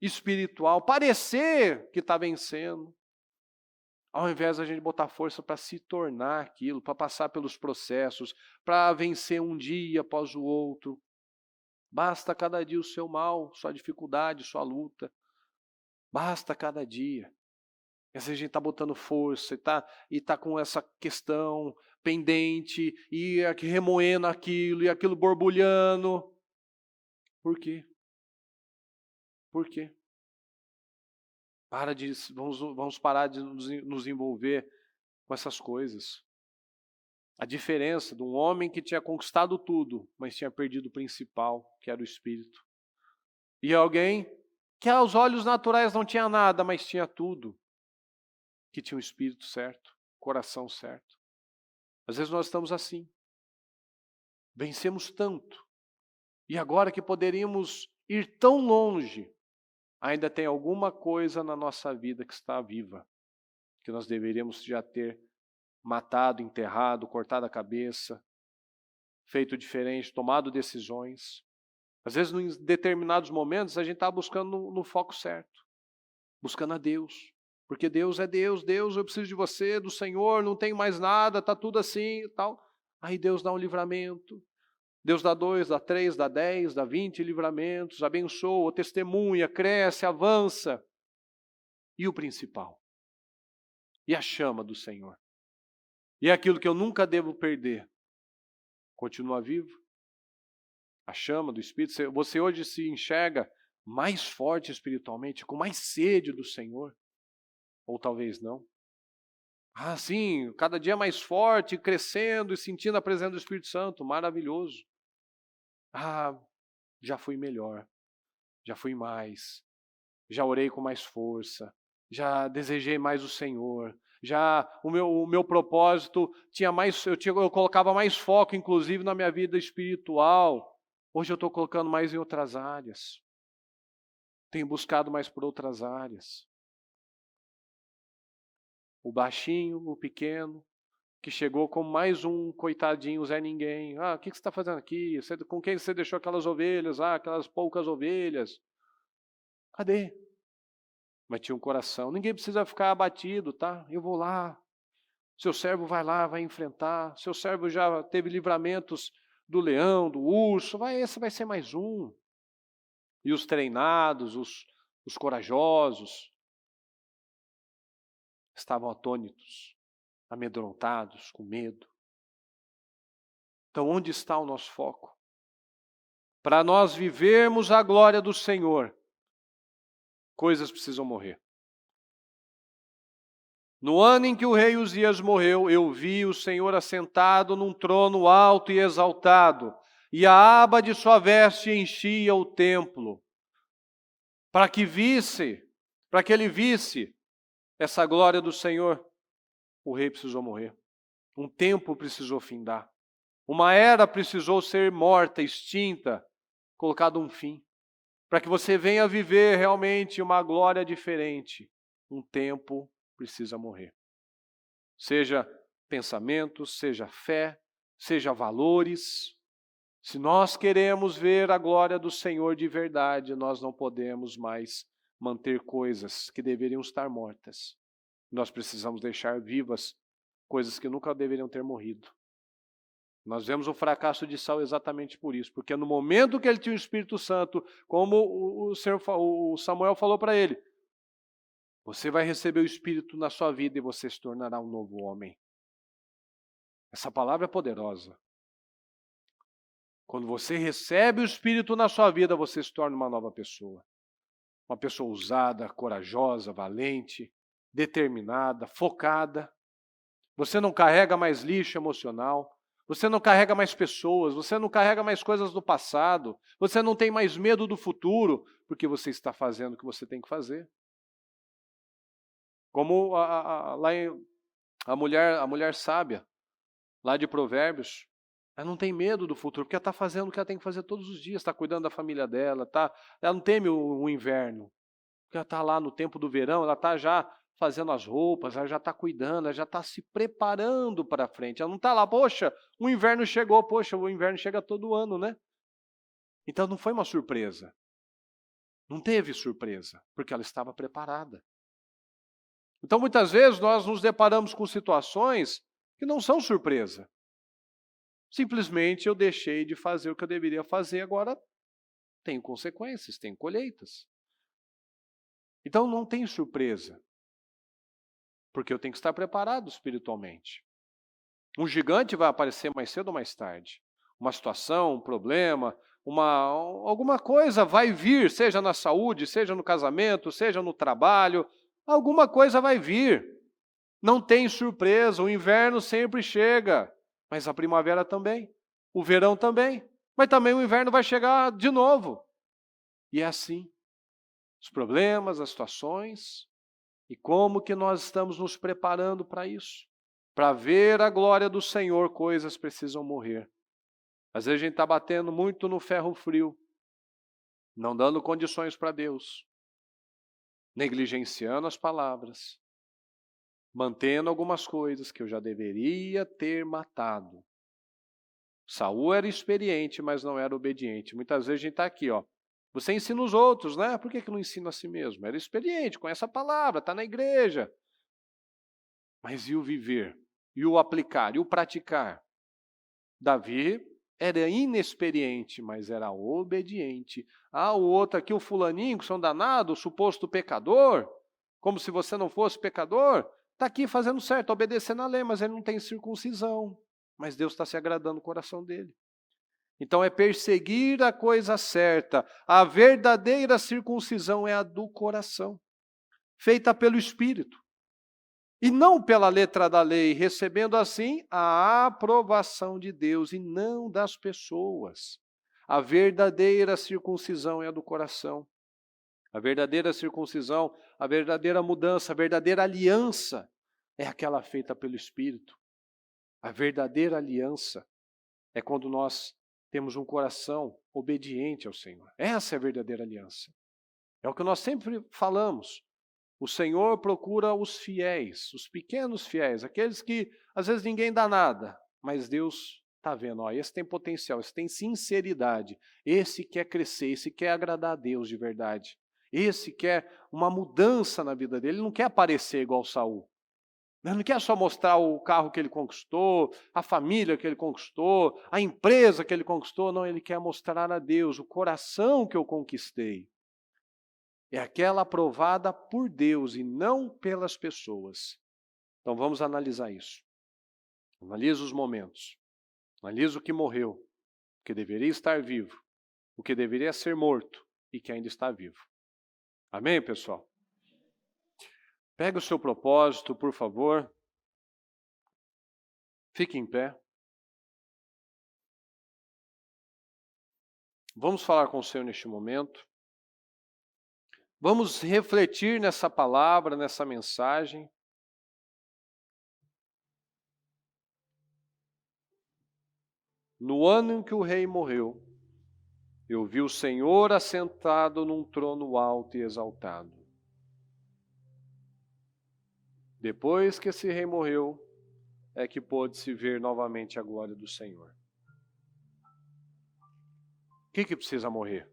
espiritual, parecer que está vencendo. Ao invés de a gente botar força para se tornar aquilo, para passar pelos processos, para vencer um dia após o outro. Basta cada dia o seu mal, sua dificuldade, sua luta. Basta cada dia. E às vezes a gente está botando força e tá com essa questão pendente, e aqui remoendo aquilo, e aquilo borbulhando. Por quê? Por quê? Vamos parar de nos envolver com essas coisas. A diferença de um homem que tinha conquistado tudo, mas tinha perdido o principal, que era o espírito. E alguém que aos olhos naturais não tinha nada, mas tinha tudo, que tinha o espírito certo, o coração certo. Às vezes nós estamos assim. Vencemos tanto. E agora que poderíamos ir tão longe, ainda tem alguma coisa na nossa vida que está viva, que nós deveríamos já ter matado, enterrado, cortado a cabeça, feito diferente, tomado decisões. Às vezes, em determinados momentos, a gente está buscando no foco certo, buscando a Deus. Porque Deus é Deus, Deus, eu preciso de você, do Senhor, não tenho mais nada, está tudo assim e tal. Aí Deus dá um livramento. Deus dá 2, dá 3, dá 10, dá 20 livramentos, abençoa, testemunha, cresce, avança. E o principal? E a chama do Senhor? E aquilo que eu nunca devo perder, continua vivo? A chama do Espírito, você hoje se enxerga mais forte espiritualmente, com mais sede do Senhor? Ou talvez não? Ah, sim, cada dia mais forte, crescendo e sentindo a presença do Espírito Santo, maravilhoso. Ah, já fui melhor, já fui mais, já orei com mais força, já desejei mais o Senhor, já o meu propósito tinha mais, eu colocava mais foco, inclusive, na minha vida espiritual. Hoje eu estou colocando mais em outras áreas. Tenho buscado mais por outras áreas. O baixinho, o pequeno, que chegou como mais um coitadinho, Zé Ninguém. Ah, o que você está fazendo aqui? Com quem você deixou aquelas ovelhas? Ah, aquelas poucas ovelhas. Cadê? Mas tinha um coração. Ninguém precisa ficar abatido, tá? Eu vou lá. Seu servo vai lá, vai enfrentar. Seu servo já teve livramentos do leão, do urso. Esse vai ser mais um. E os treinados, os corajosos, estavam atônitos, amedrontados, com medo. Então, onde está o nosso foco? Para nós vivermos a glória do Senhor, coisas precisam morrer. No ano em que o rei Uzias morreu, eu vi o Senhor assentado num trono alto e exaltado, e a aba de sua veste enchia o templo. Para que ele visse essa glória do Senhor, o rei precisou morrer. Um tempo precisou findar. Uma era precisou ser morta, extinta, colocado um fim. Para que você venha viver realmente uma glória diferente, um tempo precisa morrer. Seja pensamentos, seja fé, seja valores. Se nós queremos ver a glória do Senhor de verdade, nós não podemos mais manter coisas que deveriam estar mortas. Nós precisamos deixar vivas coisas que nunca deveriam ter morrido. Nós vemos o fracasso de Saul exatamente por isso, porque no momento que ele tinha o Espírito Santo, como o Samuel falou para ele, Você vai receber o Espírito na sua vida e você se tornará um novo homem. Essa palavra é poderosa. Quando você recebe o Espírito na sua vida, você se torna uma nova pessoa. Uma pessoa ousada, corajosa, valente, determinada, focada. Você não carrega mais lixo emocional. Você não carrega mais pessoas. Você não carrega mais coisas do passado. Você não tem mais medo do futuro, porque você está fazendo o que você tem que fazer. Como a mulher sábia, lá de Provérbios, ela não tem medo do futuro, porque ela está fazendo o que ela tem que fazer todos os dias, está cuidando da família dela, ela não teme o inverno, porque ela está lá no tempo do verão, ela está já fazendo as roupas, ela já está cuidando, ela já está se preparando para frente, ela não está lá, poxa, o inverno chegou, poxa, o inverno chega todo ano, né? Então não foi uma surpresa, não teve surpresa, porque ela estava preparada. Então muitas vezes nós nos deparamos com situações que não são surpresa. Simplesmente eu deixei de fazer o que eu deveria fazer, agora tenho consequências, tenho colheitas. Então não tem surpresa, porque eu tenho que estar preparado espiritualmente. Um gigante vai aparecer mais cedo ou mais tarde. Uma situação, um problema, alguma coisa vai vir, seja na saúde, seja no casamento, seja no trabalho, alguma coisa vai vir. Não tem surpresa, o inverno sempre chega. Mas a primavera também, o verão também, mas também o inverno vai chegar de novo. E é assim, os problemas, as situações, e como que nós estamos nos preparando para isso? Para ver a glória do Senhor, coisas precisam morrer. Às vezes a gente está batendo muito no ferro frio, não dando condições para Deus, negligenciando as palavras, mantendo algumas coisas que eu já deveria ter matado. Saul era experiente, mas não era obediente. Muitas vezes a gente está aqui, ó. Você ensina os outros, né? Por que não ensina a si mesmo? Era experiente, conhece a palavra, está na igreja. Mas e o viver? E o aplicar? E o praticar? Davi era inexperiente, mas era obediente. Ah, o outro aqui, o fulaninho, que são danados, o suposto pecador, como se você não fosse pecador, está aqui fazendo certo, obedecendo a lei, mas ele não tem circuncisão. Mas Deus está se agradando no coração dele. Então é perseguir a coisa certa. A verdadeira circuncisão é a do coração, feita pelo Espírito. E não pela letra da lei, recebendo assim a aprovação de Deus e não das pessoas. A verdadeira circuncisão é a do coração. A verdadeira circuncisão, a verdadeira mudança, a verdadeira aliança é aquela feita pelo Espírito. A verdadeira aliança é quando nós temos um coração obediente ao Senhor. Essa é a verdadeira aliança. É o que nós sempre falamos. O Senhor procura os fiéis, os pequenos fiéis, aqueles que às vezes ninguém dá nada, mas Deus está vendo, ó, esse tem potencial, esse tem sinceridade, esse quer crescer, esse quer agradar a Deus de verdade, esse quer uma mudança na vida dele, ele não quer aparecer igual Saul. Ele não quer só mostrar o carro que ele conquistou, a família que ele conquistou, a empresa que ele conquistou, não, ele quer mostrar a Deus o coração que eu conquistei. É aquela aprovada por Deus e não pelas pessoas. Então vamos analisar isso. Analisa os momentos. Analisa o que morreu, o que deveria estar vivo, o que deveria ser morto e que ainda está vivo. Amém, pessoal? Pega o seu propósito, por favor. Fique em pé. Vamos falar com o Senhor neste momento. Vamos refletir nessa palavra, nessa mensagem. No ano em que o rei morreu, eu vi o Senhor assentado num trono alto e exaltado. Depois que esse rei morreu, é que pôde-se ver novamente a glória do Senhor. O que precisa morrer?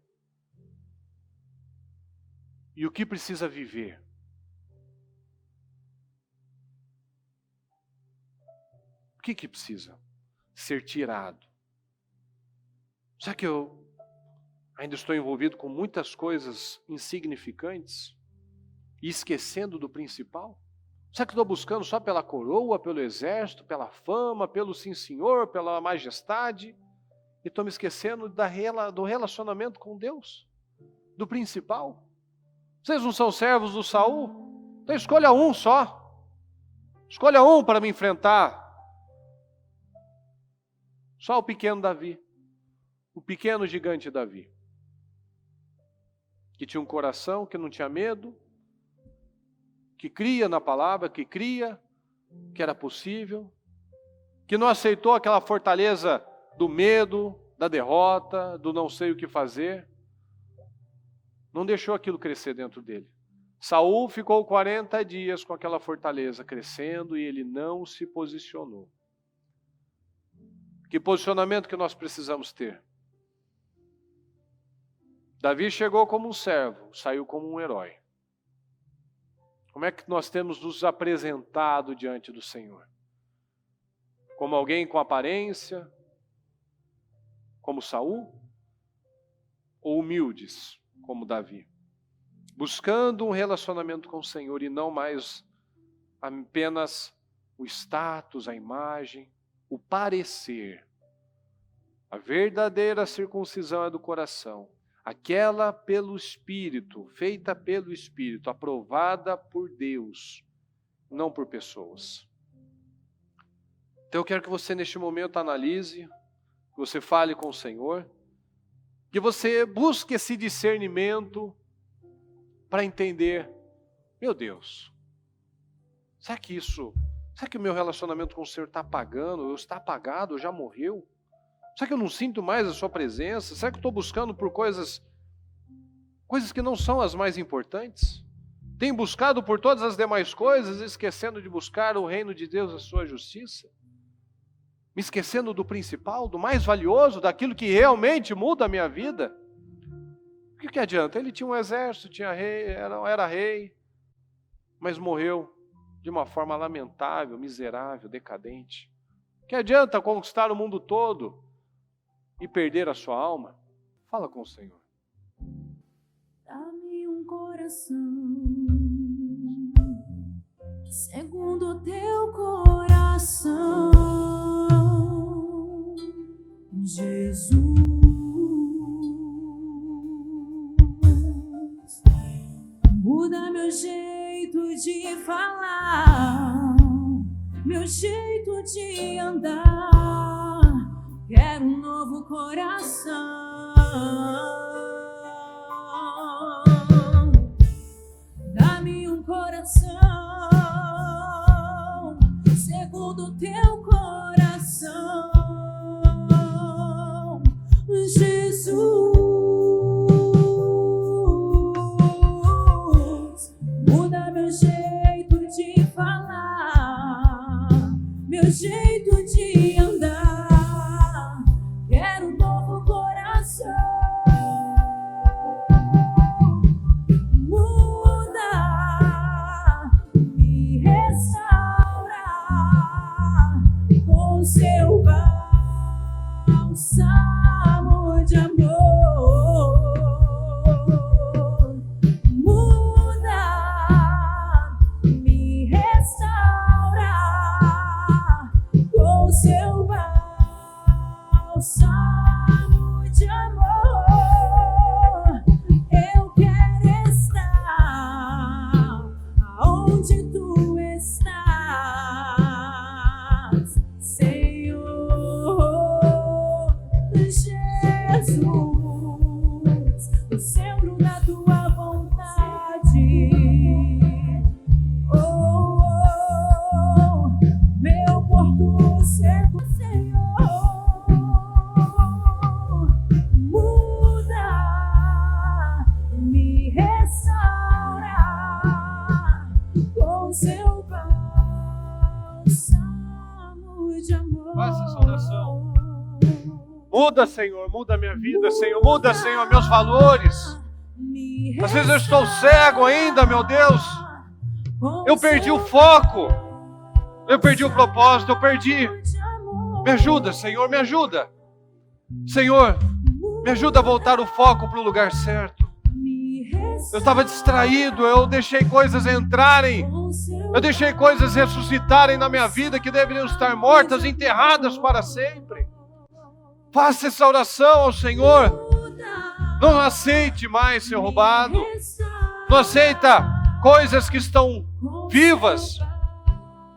E o que precisa viver? O que precisa ser tirado? Será que eu ainda estou envolvido com muitas coisas insignificantes? e esquecendo do principal? Será que estou buscando só pela coroa, pelo exército, pela fama, pelo sim senhor, pela majestade? E estou me esquecendo do relacionamento com Deus, do principal? Vocês não são servos do Saul? Então escolha um só. Escolha um para me enfrentar. Só o pequeno Davi. O pequeno gigante Davi. Que tinha um coração, que não tinha medo, que cria na palavra, que cria que era possível, que não aceitou aquela fortaleza do medo, da derrota, do não sei o que fazer. Não deixou aquilo crescer dentro dele. Saul ficou 40 dias com aquela fortaleza crescendo e ele não se posicionou. Que posicionamento que nós precisamos ter? Davi chegou como um servo, saiu como um herói. Como é que nós temos nos apresentado diante do Senhor? Como alguém com aparência? Como Saul? Ou humildes, como Davi? Buscando um relacionamento com o Senhor e não mais apenas o status, a imagem, o parecer. A verdadeira circuncisão é do coração. Aquela pelo Espírito, feita pelo Espírito, aprovada por Deus, não por pessoas. Então eu quero que você neste momento analise, que você fale com o Senhor, que você busque esse discernimento para entender, meu Deus, será que o meu relacionamento com o Senhor está apagando, está apagado, já morreu? Será que eu não sinto mais a sua presença? Será que eu estou buscando por coisas que não são as mais importantes? Tenho buscado por todas as demais coisas, esquecendo de buscar o reino de Deus, a sua justiça? Me esquecendo do principal, do mais valioso, daquilo que realmente muda a minha vida? O que adianta? Ele tinha um exército, tinha rei, era rei, mas morreu de uma forma lamentável, miserável, decadente. O que adianta conquistar o mundo todo e perder a sua alma? Fala com o Senhor. Dá-me um coração segundo o teu coração, Jesus. Muda meu jeito de falar, meu jeito de andar. Quero um novo coração. Dá-me um coração segundo o teu coração, Jesus. Muda meu jeito de falar, meu jeito de andar. Quero um novo coração. Muda, me restaura com seu bálsamo de amor. Muda, me restaura com seu bálsamo de amor. Eu quero estar aonde tu estás, Senhor Jesus, no centro da tua vontade. Oh, oh, meu porto seco, Senhor. Muda, me restaura com seu bálsamo de amor. Faça essa oração. Muda, Senhor, muda a minha vida, Senhor. Muda, Senhor, meus valores. Às vezes eu estou cego ainda, meu Deus. Eu perdi o foco. Eu perdi o propósito, eu perdi. Me ajuda, Senhor, me ajuda. Senhor, me ajuda a voltar o foco para o lugar certo. Me Eu estava distraído, eu deixei coisas entrarem, eu deixei coisas ressuscitarem na minha vida que deveriam estar mortas, enterradas para sempre. Faça essa oração ao Senhor. Não aceite mais ser roubado. Não aceita coisas que estão vivas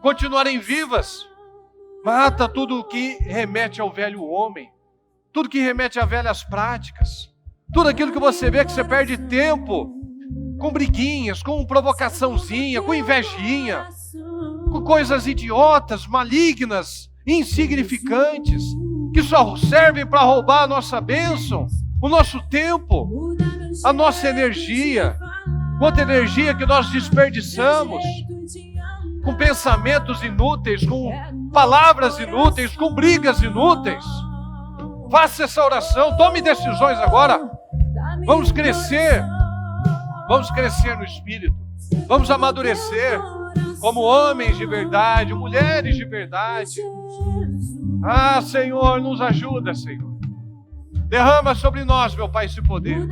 continuarem vivas. Mata tudo o que remete ao velho homem, tudo que remete a velhas práticas, tudo aquilo que você vê que você perde tempo com briguinhas, com provocaçãozinha, com invejinha, com coisas idiotas, malignas, insignificantes, que só servem para roubar a nossa bênção, o nosso tempo, a nossa energia. Quanta energia que nós desperdiçamos com pensamentos inúteis, com palavras inúteis, com brigas inúteis. Faça essa oração, tome decisões agora. Vamos crescer no Espírito, vamos amadurecer como homens de verdade, mulheres de verdade. Ah, Senhor, nos ajuda, Senhor. Derrama sobre nós, meu Pai, esse poder.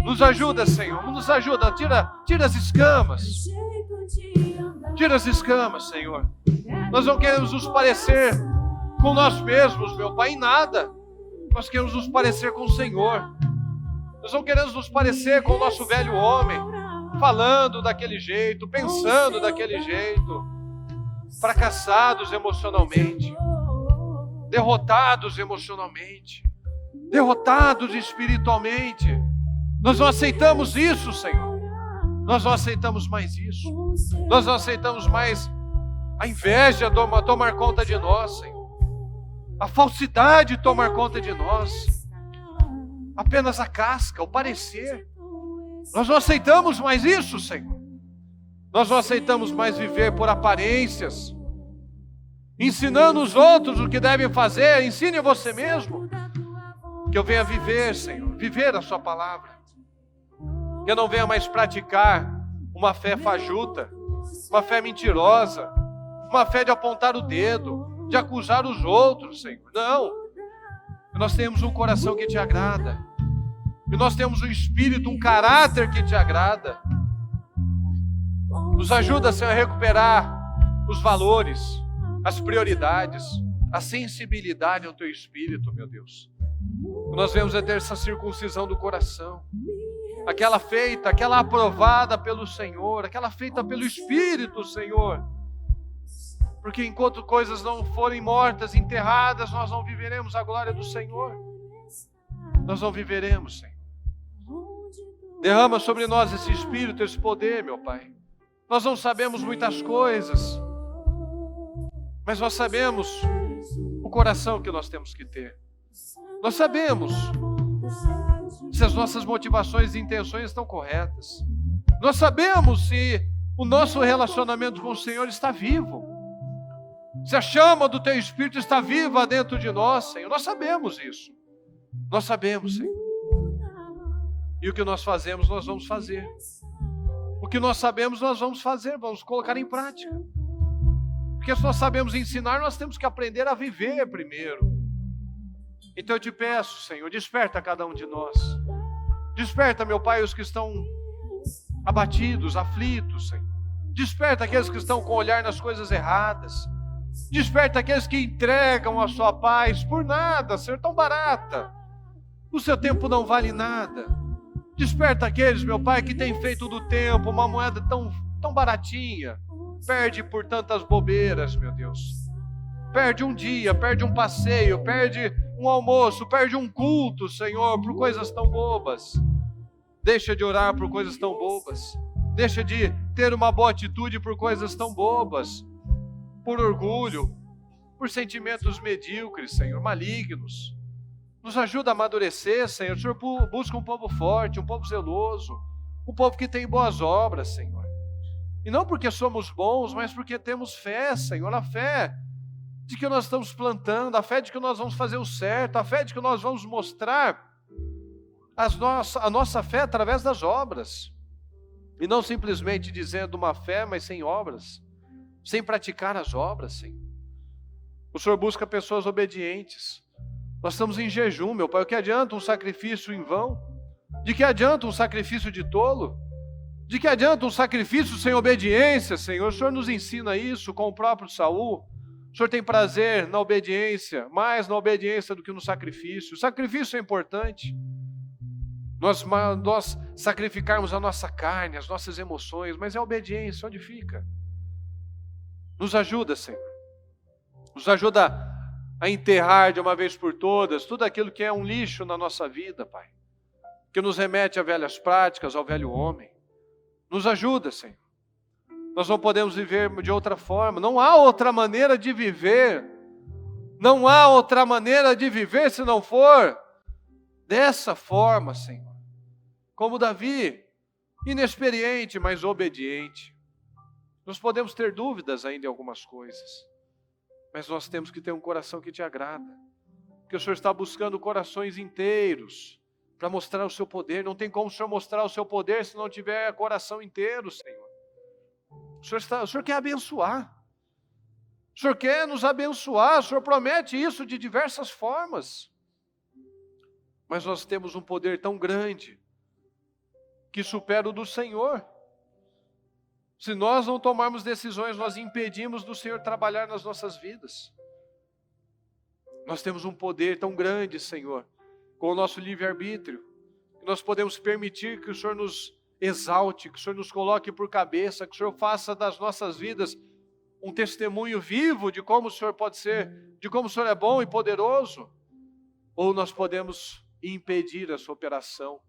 Nos ajuda, Senhor, nos ajuda. Tira as escamas. Tira as escamas, Senhor. Nós não queremos nos parecer com nós mesmos, meu Pai, em nada. Nós queremos nos parecer com o Senhor. Nós não queremos nos parecer com o nosso velho homem, falando daquele jeito, pensando daquele jeito, fracassados emocionalmente, derrotados emocionalmente, derrotados espiritualmente. Nós não aceitamos isso, Senhor. Nós não aceitamos mais isso. Nós não aceitamos mais a inveja tomar conta de nós, Senhor. A falsidade tomar conta de nós. Apenas a casca, o parecer. Nós não aceitamos mais isso, Senhor. Nós não aceitamos mais viver por aparências, ensinando os outros o que devem fazer. Ensine a você mesmo. Que eu venha viver, Senhor, viver a sua palavra. Que eu não venha mais praticar uma fé fajuta, uma fé mentirosa, uma fé de apontar o dedo, de acusar os outros, Senhor. Não. Que nós temos um coração que te agrada. Que nós temos um espírito, um caráter que te agrada. Nos ajuda, Senhor, a recuperar os valores, as prioridades, a sensibilidade ao teu espírito, meu Deus. Nós vemos ter essa circuncisão do coração. Aquela feita, aquela aprovada pelo Senhor, aquela feita pelo Espírito, Senhor. Porque enquanto coisas não forem mortas, enterradas, nós não viveremos a glória do Senhor. Nós não viveremos, Senhor. Derrama sobre nós esse Espírito, esse poder, meu Pai. Nós não sabemos muitas coisas, mas nós sabemos o coração que nós temos que ter. Nós sabemos se as nossas motivações e intenções estão corretas. Nós sabemos se o nosso relacionamento com o Senhor está vivo. Se a chama do Teu Espírito está viva dentro de nós, Senhor. Nós sabemos isso. Nós sabemos, Senhor. E o que nós fazemos, nós vamos fazer. O que nós sabemos, nós vamos fazer, vamos colocar em prática. Porque se nós sabemos ensinar, nós temos que aprender a viver primeiro. Então eu te peço, Senhor, desperta cada um de nós. Desperta, meu Pai, os que estão abatidos, aflitos, Senhor. Desperta aqueles que estão com o olhar nas coisas erradas. Desperta aqueles que entregam a sua paz por nada, Senhor, tão barata. O seu tempo não vale nada. Desperta aqueles, meu Pai, que têm feito do tempo uma moeda tão baratinha. Perde por tantas bobeiras, meu Deus. Perde um dia, perde um passeio, perde um almoço, perde um culto, Senhor, por coisas tão bobas. Deixa de orar por coisas tão bobas. Deixa de ter uma boa atitude por coisas tão bobas. Por orgulho, por sentimentos medíocres, Senhor, malignos. Nos ajuda a amadurecer, Senhor. O Senhor busca um povo forte, um povo zeloso, um povo que tem boas obras, Senhor. E não porque somos bons, mas porque temos fé, Senhor, a fé de que nós estamos plantando, a fé de que nós vamos fazer o certo, a fé de que nós vamos mostrar a nossa fé através das obras. E não simplesmente dizendo uma fé, mas sem obras, sem praticar as obras, Senhor. O Senhor busca pessoas obedientes. Nós estamos em jejum, meu Pai. O que adianta um sacrifício em vão? De que adianta um sacrifício de tolo? De que adianta um sacrifício sem obediência, Senhor? O Senhor nos ensina isso com o próprio Saul. O Senhor tem prazer na obediência, mais na obediência do que no sacrifício. O sacrifício é importante. Nós sacrificarmos a nossa carne, as nossas emoções, mas é a obediência, onde fica? Nos ajuda, Senhor. Nos ajuda a enterrar de uma vez por todas tudo aquilo que é um lixo na nossa vida, Pai. Que nos remete a velhas práticas, ao velho homem. Nos ajuda, Senhor. Nós não podemos viver de outra forma. Não há outra maneira de viver. Não há outra maneira de viver se não for dessa forma, Senhor. Como Davi, inexperiente, mas obediente. Nós podemos ter dúvidas ainda em algumas coisas, mas nós temos que ter um coração que te agrada. Porque o Senhor está buscando corações inteiros para mostrar o seu poder. Não tem como o Senhor mostrar o seu poder se não tiver coração inteiro, Senhor. O Senhor quer abençoar. O Senhor quer nos abençoar. O Senhor promete isso de diversas formas. Mas nós temos um poder tão grande que supera o do Senhor. Se nós não tomarmos decisões, nós impedimos do Senhor trabalhar nas nossas vidas. Nós temos um poder tão grande, Senhor, com o nosso livre-arbítrio, que nós podemos permitir que o Senhor nos exalte, que o Senhor nos coloque por cabeça, que o Senhor faça das nossas vidas um testemunho vivo de como o Senhor pode ser, de como o Senhor é bom e poderoso. Ou nós podemos impedir essa operação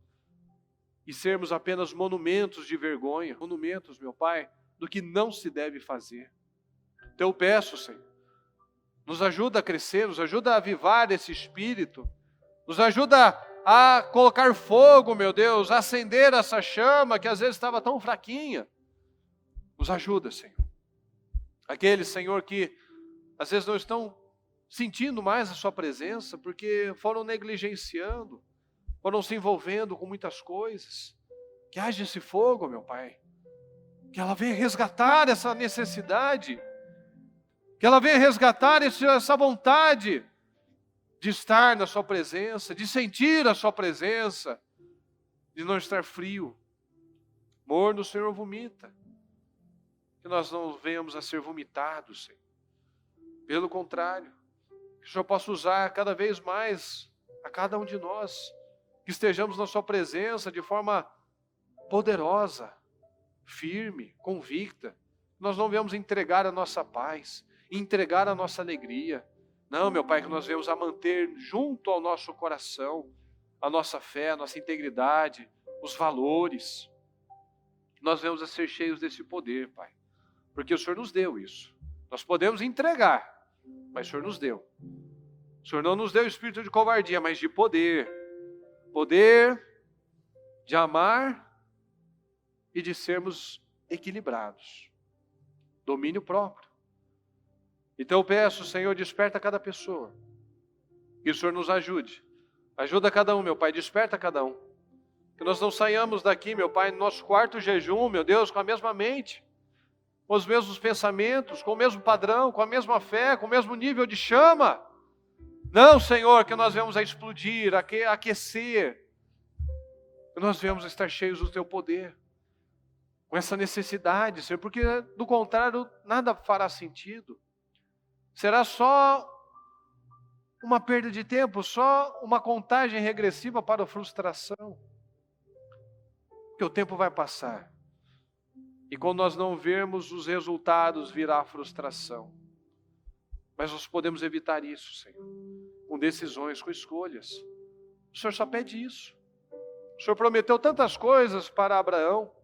e sermos apenas monumentos de vergonha, monumentos, meu Pai, do que não se deve fazer. Então eu peço, Senhor, nos ajuda a crescer, nos ajuda a avivar esse espírito, nos ajuda a colocar fogo, meu Deus, a acender essa chama que às vezes estava tão fraquinha. Nos ajuda, Senhor. Aqueles, Senhor, que às vezes não estão sentindo mais a sua presença porque foram negligenciando, foram se envolvendo com muitas coisas. Que haja esse fogo, meu Pai. Que ela venha resgatar essa necessidade. Que ela venha resgatar essa vontade de estar na sua presença, de sentir a sua presença, de não estar frio. Morno o Senhor vomita. Que nós não venhamos a ser vomitados, Senhor. Pelo contrário, que o Senhor possa usar cada vez mais a cada um de nós, que estejamos na sua presença de forma poderosa, firme, convicta. Nós não venhamos entregar a nossa paz, entregar a nossa alegria. Não, meu Pai, que nós venhamos a manter junto ao nosso coração a nossa fé, a nossa integridade, os valores. Nós venhamos a ser cheios desse poder, Pai, porque o Senhor nos deu isso. Nós podemos entregar, mas o Senhor nos deu. O Senhor não nos deu espírito de covardia, mas de poder. Poder de amar e de sermos equilibrados. Domínio próprio. Então eu peço, Senhor, desperta cada pessoa. Que o Senhor nos ajude. Ajuda cada um, meu Pai, desperta cada um. Que nós não saiamos daqui, meu Pai, no nosso quarto jejum, meu Deus, com a mesma mente, com os mesmos pensamentos, com o mesmo padrão, com a mesma fé, com o mesmo nível de chama. Não, Senhor, que nós venhamos a explodir, a aquecer. Que nós venhamos a estar cheios do Teu poder. Com essa necessidade, Senhor, porque do contrário, nada fará sentido. Será só uma perda de tempo, só uma contagem regressiva para a frustração. Porque o tempo vai passar. E quando nós não vermos os resultados, virá a frustração. Mas nós podemos evitar isso, Senhor, com decisões, com escolhas. O Senhor só pede isso. O Senhor prometeu tantas coisas para Abraão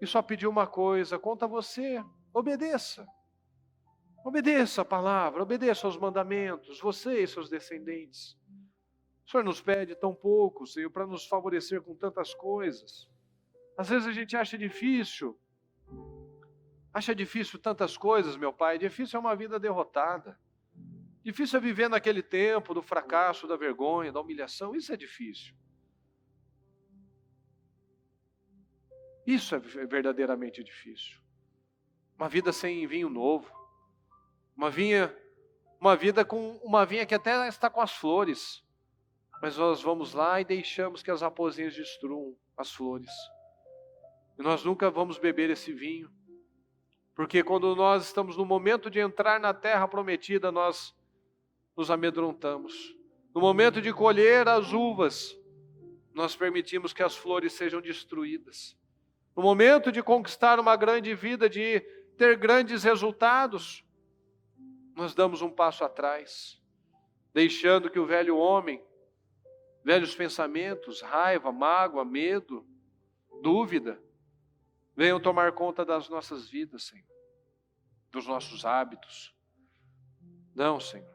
e só pediu uma coisa: quanto a você, obedeça. Obedeça a palavra, obedeça aos mandamentos, você e seus descendentes. O Senhor nos pede tão pouco, Senhor, para nos favorecer com tantas coisas. Às vezes a gente acha difícil tantas coisas, meu Pai. Difícil é uma vida derrotada. Difícil é viver naquele tempo do fracasso, da vergonha, da humilhação. Isso é difícil. Isso é verdadeiramente difícil. Uma vida sem vinho novo. Uma vida com uma vinha que até está com as flores. Mas nós vamos lá e deixamos que as raposinhas destruam as flores. E nós nunca vamos beber esse vinho. Porque quando nós estamos no momento de entrar na terra prometida, nós nos amedrontamos. No momento de colher as uvas, nós permitimos que as flores sejam destruídas. No momento de conquistar uma grande vida, de ter grandes resultados, nós damos um passo atrás, deixando que o velho homem, velhos pensamentos, raiva, mágoa, medo, dúvida, venham tomar conta das nossas vidas, Senhor, dos nossos hábitos. Não, Senhor.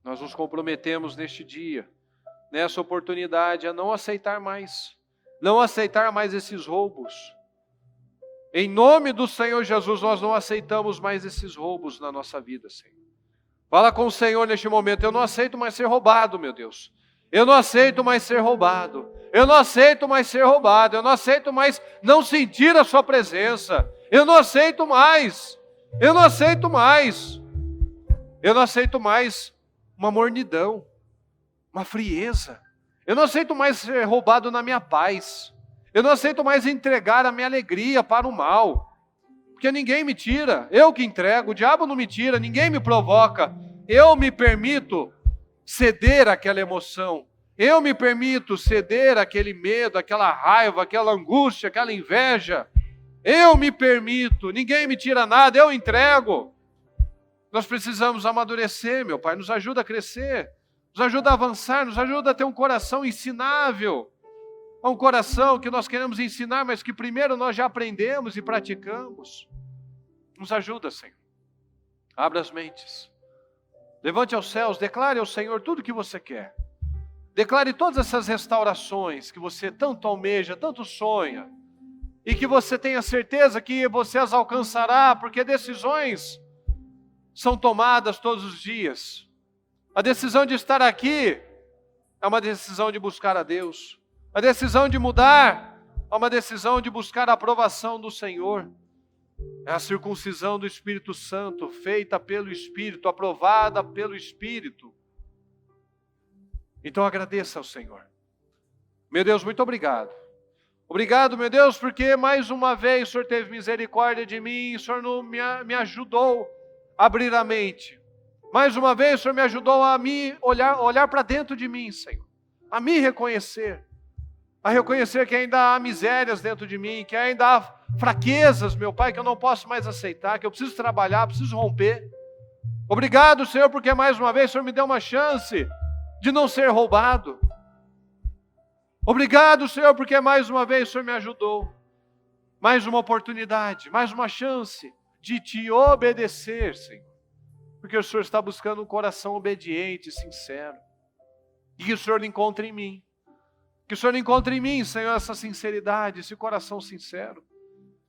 Nós nos comprometemos neste dia, nessa oportunidade, a não aceitar mais esses roubos. Em nome do Senhor Jesus, nós não aceitamos mais esses roubos na nossa vida, Senhor. Fala com o Senhor neste momento: eu não aceito mais ser roubado, meu Deus. Eu não aceito mais ser roubado. Eu não aceito mais ser roubado. Eu não aceito mais não sentir a sua presença. Eu não aceito mais. Eu não aceito mais. Eu não aceito mais uma mornidão, uma frieza. Eu não aceito mais ser roubado na minha paz. Eu não aceito mais entregar a minha alegria para o mal. Porque ninguém me tira. Eu que entrego. O diabo não me tira. Ninguém me provoca. Eu me permito ceder àquela emoção. Eu me permito ceder àquele medo, àquela raiva, àquela angústia, àquela inveja. Eu me permito. Ninguém me tira nada. Eu entrego. Nós precisamos amadurecer, meu Pai. Nos ajuda a crescer. Nos ajuda a avançar. Nos ajuda a ter um coração ensinável. Um coração que nós queremos ensinar, mas que primeiro nós já aprendemos e praticamos. Nos ajuda, Senhor. Abra as mentes. Levante aos céus, declare ao Senhor tudo o que você quer. Declare todas essas restaurações que você tanto almeja, tanto sonha. E que você tenha certeza que você as alcançará, porque decisões são tomadas todos os dias. A decisão de estar aqui é uma decisão de buscar a Deus. A decisão de mudar é uma decisão de buscar a aprovação do Senhor. É a circuncisão do Espírito Santo, feita pelo Espírito, aprovada pelo Espírito. Então agradeça ao Senhor. Meu Deus, muito obrigado. Obrigado, meu Deus, porque mais uma vez o Senhor teve misericórdia de mim, o Senhor me ajudou a abrir a mente. Mais uma vez o Senhor me ajudou a olhar para dentro de mim, Senhor. A me reconhecer. A reconhecer que ainda há misérias dentro de mim, que ainda há fraquezas, meu Pai, que eu não posso mais aceitar, que eu preciso trabalhar, preciso romper. Obrigado, Senhor, porque mais uma vez o Senhor me deu uma chance de não ser roubado. Obrigado, Senhor, porque mais uma vez o Senhor me ajudou. Mais uma oportunidade, mais uma chance de te obedecer, Senhor. Porque o Senhor está buscando um coração obediente, sincero. E que o Senhor encontre em mim. Que o Senhor encontre em mim, Senhor, essa sinceridade, esse coração sincero.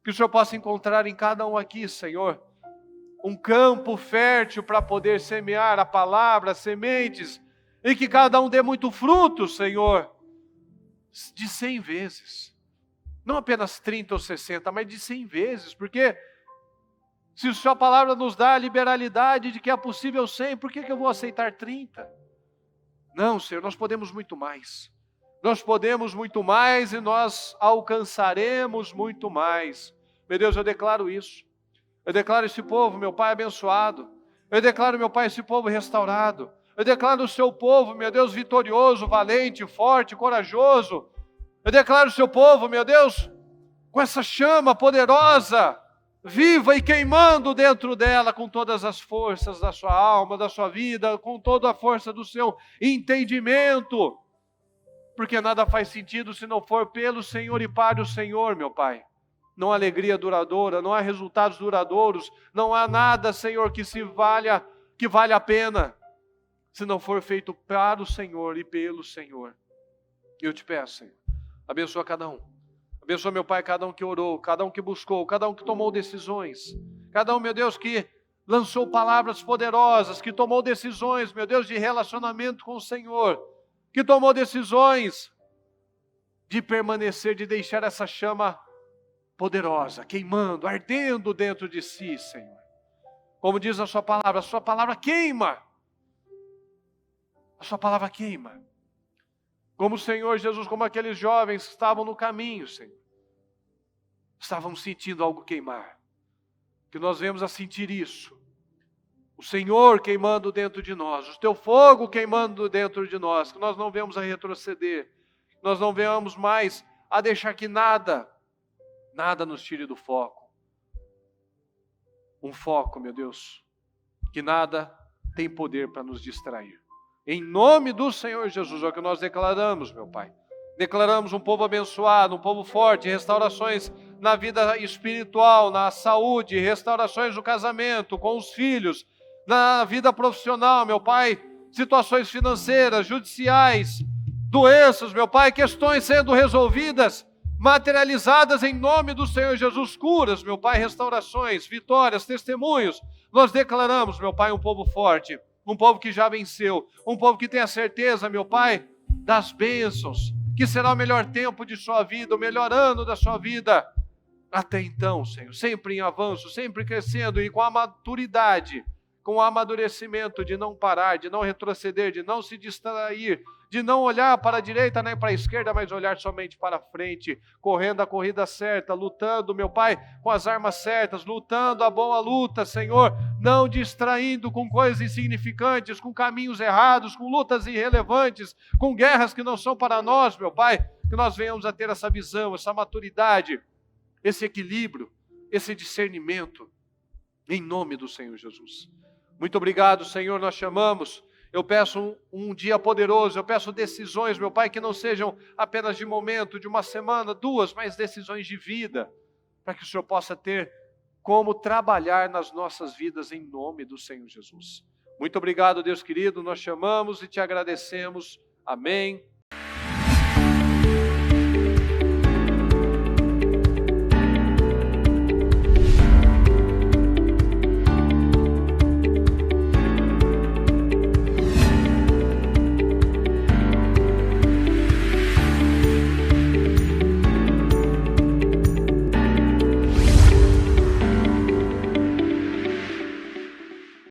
Que o Senhor possa encontrar em cada um aqui, Senhor, um campo fértil para poder semear a palavra, as sementes, e que cada um dê muito fruto, Senhor, de 100 vezes. Não apenas 30 ou 60, mas de 100 vezes, porque se a sua palavra nos dá a liberalidade de que é possível 100, por que eu vou aceitar 30? Não, Senhor, nós podemos muito mais. Nós podemos muito mais e nós alcançaremos muito mais. Meu Deus, eu declaro isso. Eu declaro esse povo, meu Pai, abençoado. Eu declaro, meu Pai, esse povo restaurado. Eu declaro o seu povo, meu Deus, vitorioso, valente, forte, corajoso. Eu declaro o seu povo, meu Deus, com essa chama poderosa, viva e queimando dentro dela com todas as forças da sua alma, da sua vida, com toda a força do seu entendimento. Porque nada faz sentido se não for pelo Senhor e para o Senhor, meu Pai. Não há alegria duradoura, não há resultados duradouros, não há nada, Senhor, que valha a pena, se não for feito para o Senhor e pelo Senhor. Eu te peço, Senhor, abençoa cada um. Abençoa, meu Pai, cada um que orou, cada um que buscou, cada um que tomou decisões. Cada um, meu Deus, que lançou palavras poderosas, que tomou decisões, meu Deus, de relacionamento com o Senhor. Que tomou decisões de permanecer, de deixar essa chama poderosa, queimando, ardendo dentro de si, Senhor. Como diz a sua palavra queima. A sua palavra queima. Como o Senhor Jesus, como aqueles jovens que estavam no caminho, Senhor. Estavam sentindo algo queimar. Que nós venhamos a sentir isso. O Senhor queimando dentro de nós, o teu fogo queimando dentro de nós, que nós não venhamos a retroceder, nós não venhamos mais a deixar que nada nos tire do foco. Um foco, meu Deus, que nada tem poder para nos distrair. Em nome do Senhor Jesus, é o que nós declaramos, meu Pai. Declaramos um povo abençoado, um povo forte, restaurações na vida espiritual, na saúde, restaurações no casamento, com os filhos, na vida profissional, meu Pai, situações financeiras, judiciais, doenças, meu Pai, questões sendo resolvidas, materializadas em nome do Senhor Jesus, curas, meu Pai, restaurações, vitórias, testemunhos. Nós declaramos, meu Pai, um povo forte, um povo que já venceu, um povo que tem a certeza, meu Pai, das bênçãos, que será o melhor tempo de sua vida, o melhor ano da sua vida. Até então, Senhor, sempre em avanço, sempre crescendo e com a maturidade, com o amadurecimento de não parar, de não retroceder, de não se distrair, de não olhar para a direita nem para a esquerda, mas olhar somente para frente, correndo a corrida certa, lutando, meu Pai, com as armas certas, lutando a boa luta, Senhor, não distraindo com coisas insignificantes, com caminhos errados, com lutas irrelevantes, com guerras que não são para nós, meu Pai, que nós venhamos a ter essa visão, essa maturidade, esse equilíbrio, esse discernimento, em nome do Senhor Jesus. Muito obrigado, Senhor, nós chamamos. Eu peço um dia poderoso, eu peço decisões, meu Pai, que não sejam apenas de momento, de uma semana, duas, mas decisões de vida, para que o Senhor possa ter como trabalhar nas nossas vidas em nome do Senhor Jesus. Muito obrigado, Deus querido, nós chamamos e te agradecemos. Amém.